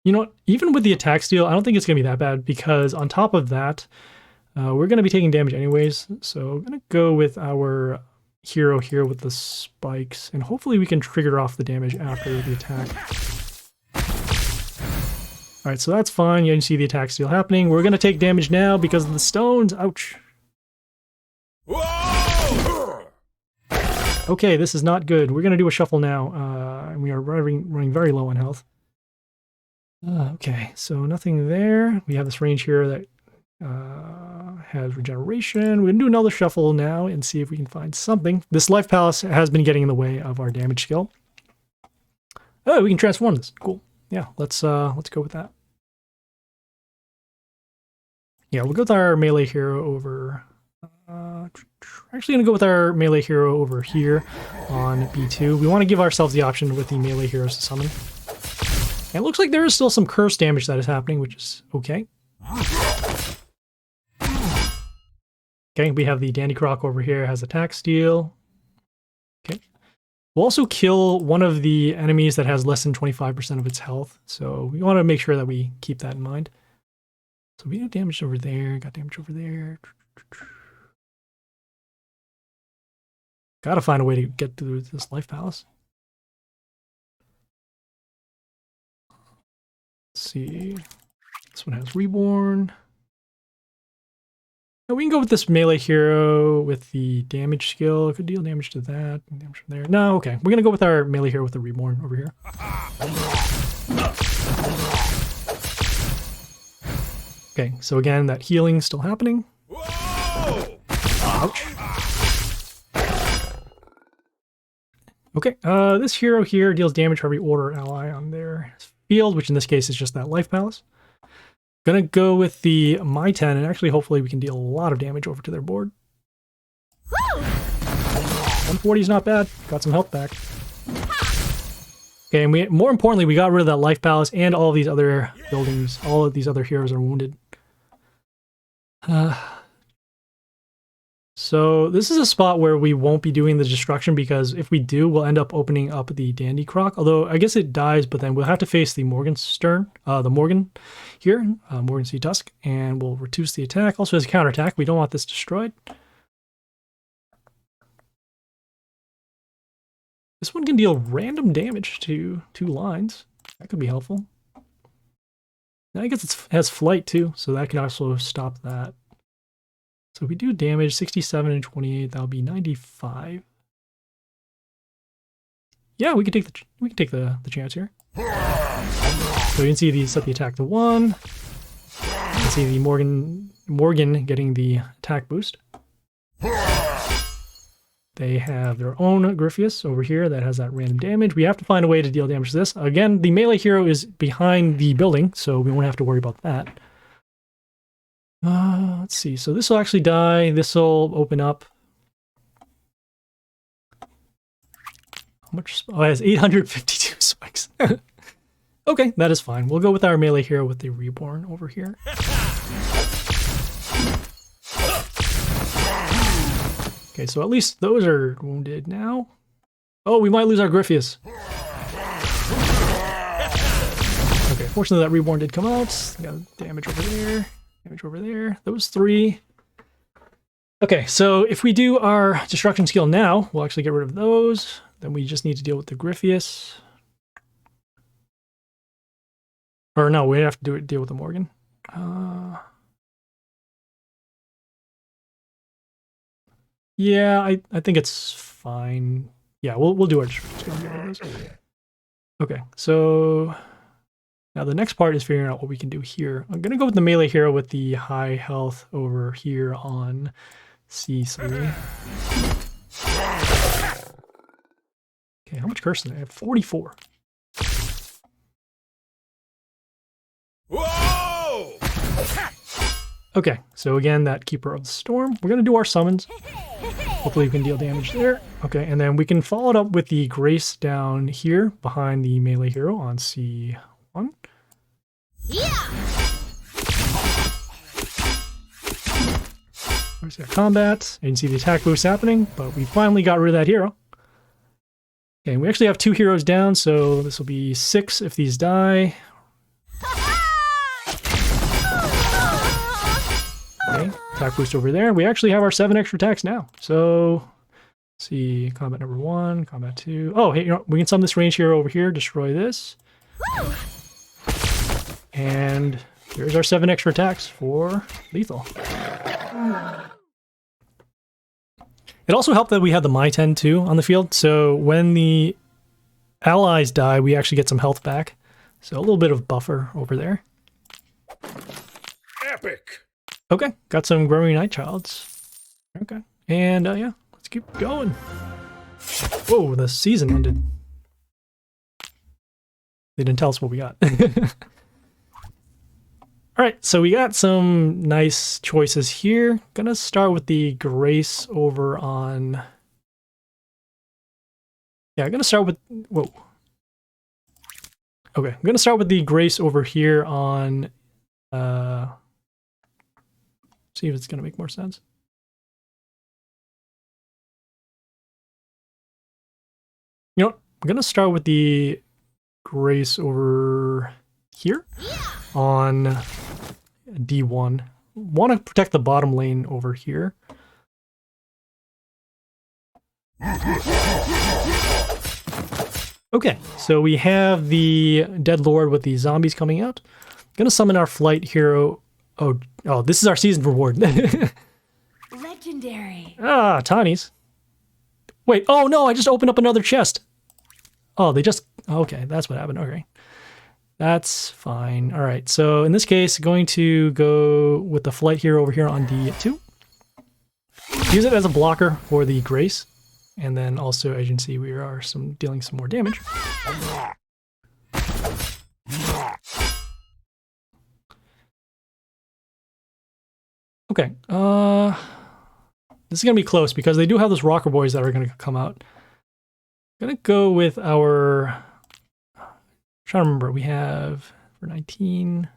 You know what? Even with the attack steal, I don't think it's gonna be that bad, because on top of that, we're gonna be taking damage anyways. So I'm gonna go with our hero here with the spikes, and hopefully we can trigger off the damage after the attack. All right, so that's fine. You can see the attack steal happening. We're gonna take damage now because of the stones. Ouch. Okay, this is not good. We're gonna do a shuffle now, and we are running very low on health. Okay, so nothing there. We have this range here that has regeneration. We're gonna do another shuffle now and see if we can find something. This Life Palace has been getting in the way of our damage skill. Oh, we can transform this. Cool. Yeah, let's go with that. Yeah, we'll go with our melee hero over... actually gonna go with our melee hero over here on B2. We want to give ourselves the option with the melee heroes to summon. And it looks like there is still some curse damage that is happening, which is okay. Okay, we have the Dandy Croc over here, has attack steal. Okay. We'll also kill one of the enemies that has less than 25% of its health, so we want to make sure that we keep that in mind. So we got damage over there, got damage over there. Gotta find a way to get through this Life Palace. Let's see. This one has Reborn. Now we can go with this melee hero with the damage skill. Could deal damage to that. Damage from there. No, okay. We're gonna go with our melee hero with the Reborn over here. Okay, so again, that healing's still happening. Ouch. Okay, this hero here deals damage for every order ally on their field, which in this case is just that Life Palace. Gonna go with the My 10, and actually hopefully we can deal a lot of damage over to their board. 140 is not bad. Got some health back. Okay, and more importantly, we got rid of that Life Palace and all of these other buildings. All of these other heroes are wounded. So this is a spot where we won't be doing the destruction, because if we do, we'll end up opening up the Dandy Croc. Although I guess it dies, but then we'll have to face the Morgan here, Morgan Sea Tusk, and we'll reduce the attack. Also as a counterattack, we don't want this destroyed. This one can deal random damage to 2 lines. That could be helpful. Now I guess it has flight too, so that can also stop that. So if we do damage 67 and 28, that'll be 95. Yeah, we can take the chance here. So you can see these set the attack to 1. You can see the Morgan getting the attack boost. They have their own Griffius over here that has that random damage. We have to find a way to deal damage to this. Again, the melee hero is behind the building, so we won't have to worry about that. Let's see. So this will actually die. This will open up. How much? Oh, it has 852 spikes. Okay, that is fine. We'll go with our melee hero with the Reborn over here. Okay, so at least those are wounded now. Oh, we might lose our Griffius. Okay, fortunately that reborn did come out. We got damage over there, damage over there. Those 3. Okay, so if we do our destruction skill now, we'll actually get rid of those. Then we just need to deal with the Griffius. Or no, we have to deal with the Morgan. Yeah, I think it's fine. Yeah, we'll do our destruction skill. Okay, so now the next part is figuring out what we can do here. I'm gonna go with the melee hero with the high health over here on C3. Okay, how much curse do I have? 44. Whoa! Okay, so again, that Keeper of the Storm. We're gonna do our summons. Hopefully we can deal damage there. Okay, and then we can follow it up with the Grace down here behind the melee hero on C1. Yeah. Where's that combat? And you can see the attack boost happening, but we finally got rid of that hero. Okay, and we actually have 2 heroes down, so this will be 6 if these die. Okay, attack boost over there. We actually have our 7 extra attacks now. So, let's see, combat number 1, combat 2. Oh, hey, you know, we can summon this range hero over here, destroy this. And here's our 7 extra attacks for lethal. It also helped that we had the My 10 too on the field, so when the allies die, we actually get some health back. So a little bit of buffer over there. Epic! Okay, got some Growing Nightchilds. Okay, and yeah, let's keep going. Whoa, the season ended. They didn't tell us what we got. Alright, so we got some nice choices here. Gonna start with the Grace over on... Yeah, I'm gonna start with... Whoa. Okay, I'm gonna start with the Grace over here on... See if it's gonna make more sense. You know what? I'm gonna start with the Grace over here on D1. Want to protect the bottom lane over here. Okay, so we have the Dead Lord with the zombies coming out. Gonna summon our flight hero. Oh, this is our season reward. Legendary. Ah, Tawnies. Wait, oh no, I just opened up another chest. Oh, they just... Okay, that's what happened. Okay. That's fine. All right, so in this case, going to go with the flight hero over here on D2. Use it as a blocker for the Grace. And then also, as you can see, we are dealing some more damage. Okay, this is gonna be close because they do have those rocker boys that are gonna come out. I'm gonna go with our... Trying to remember, we have for 19.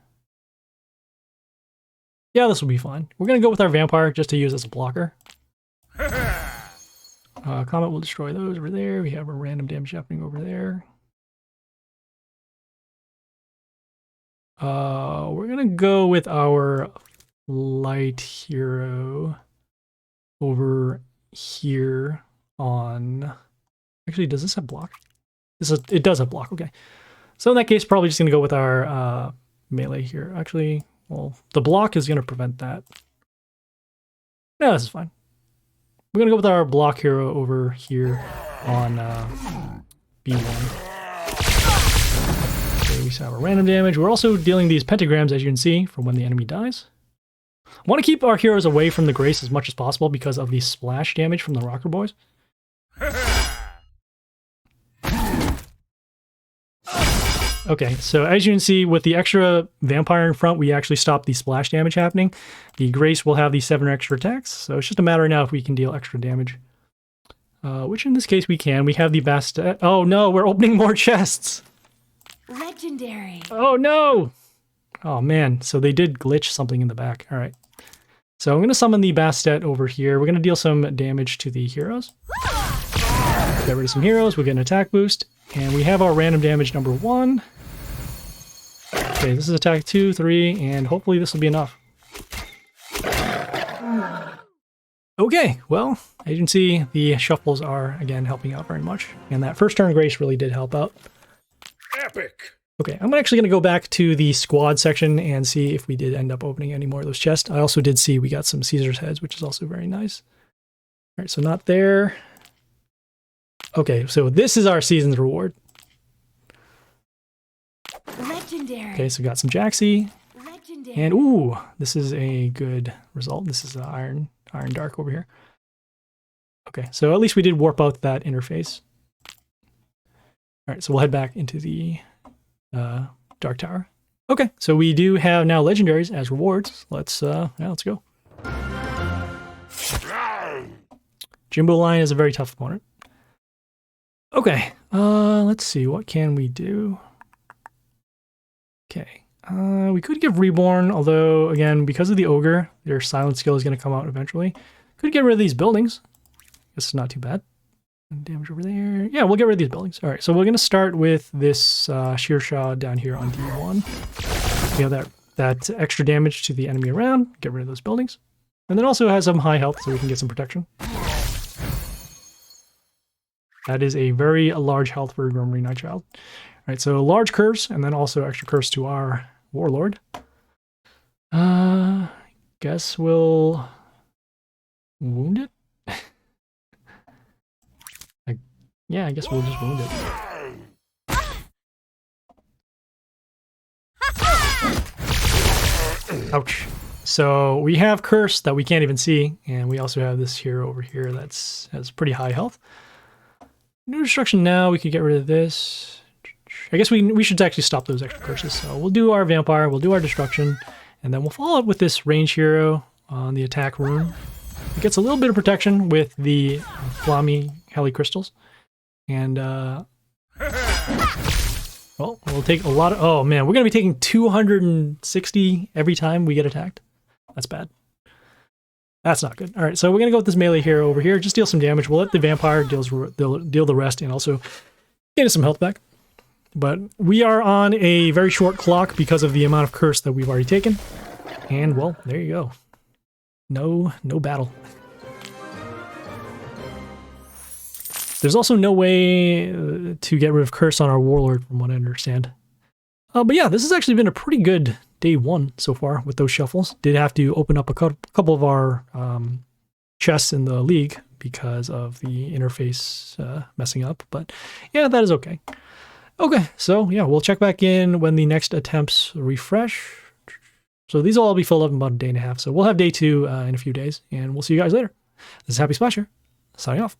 Yeah, this will be fine. We're gonna go with our vampire just to use as a blocker. Comet will destroy those over there. We have a random damage happening over there. We're gonna go with our light hero over here on... Actually, does this have block? It does have block, okay. So in that case, probably just gonna go with our melee here. Actually, well, the block is gonna prevent that. Yeah, this is fine. We're gonna go with our block hero over here on B1. Okay, we have our random damage. We're also dealing these pentagrams, as you can see, from when the enemy dies. I want to keep our heroes away from the Grace as much as possible because of the splash damage from the rocker boys. Okay, so as you can see, with the extra vampire in front, we actually stopped the splash damage happening. The Grace will have these 7 extra attacks, so it's just a matter now if we can deal extra damage. Which in this case we can. We have the Bastet. Oh no, we're opening more chests! Legendary. Oh no! Oh man, so they did glitch something in the back. Alright. So I'm going to summon the Bastet over here. We're going to deal some damage to the heroes. Get rid of some heroes, we'll get an attack boost. And we have our random damage number 1. Okay, this is attack 2, 3, and hopefully this will be enough. Okay, well, as you can see, the shuffles are, again, helping out very much. And that first turn Grace really did help out. Epic! Okay, I'm actually going to go back to the squad section and see if we did end up opening any more of those chests. I also did see we got some Caesar's heads, which is also very nice. All right, so not there. Okay, so this is our season's reward. Legendary. Okay, so we got some Jaxie. Legendary. And ooh, this is a good result. This is Iron Dark over here. Okay, so at least we did warp out that interface. All right, so we'll head back into the Dark Tower. Okay, so we do have now legendaries as rewards. Let's go. Jimbolion is a very tough opponent. Okay, let's see, what can we do? Okay, we could give Reborn, although, again, because of the Ogre, their silent skill is going to come out eventually. Could get rid of these buildings. Guess it's not too bad. Damage over there. Yeah, we'll get rid of these buildings. All right, so we're going to start with this Shearshaw down here on D1. We have that extra damage to the enemy around. Get rid of those buildings. And then also has some high health so we can get some protection. That is a very large health for Grumry Nightchild. All right, so large curse, and then also extra curse to our Warlord. Guess we'll wound it? Yeah, I guess we'll just wound it. Ouch. So we have curse that we can't even see, and we also have this hero over here that's has pretty high health. New destruction now, we could get rid of this. I guess we should actually stop those extra curses. So we'll do our vampire, we'll do our destruction, and then we'll follow up with this range hero on the attack rune. It gets a little bit of protection with the Flammy Heli crystals. And well, we'll take a lot of, oh man, we're gonna be taking 260 every time we get attacked. That's bad. That's not good. All right, so we're gonna go with this melee hero over here, just deal some damage. We'll let the vampire deal the rest and also get us some health back. But we are on a very short clock because of the amount of curse that we've already taken. And well, there you go. No battle. There's also no way to get rid of curse on our Warlord from what I understand. But yeah, this has actually been a pretty good day 1 so far with those shuffles. Did have to open up a couple of our chests in the league because of the interface messing up. But yeah, that is okay. Okay, so yeah, we'll check back in when the next attempts refresh. So these will all be filled up in about a day and a half. So we'll have day 2 in a few days, and we'll see you guys later. This is Happy Splasher, signing off.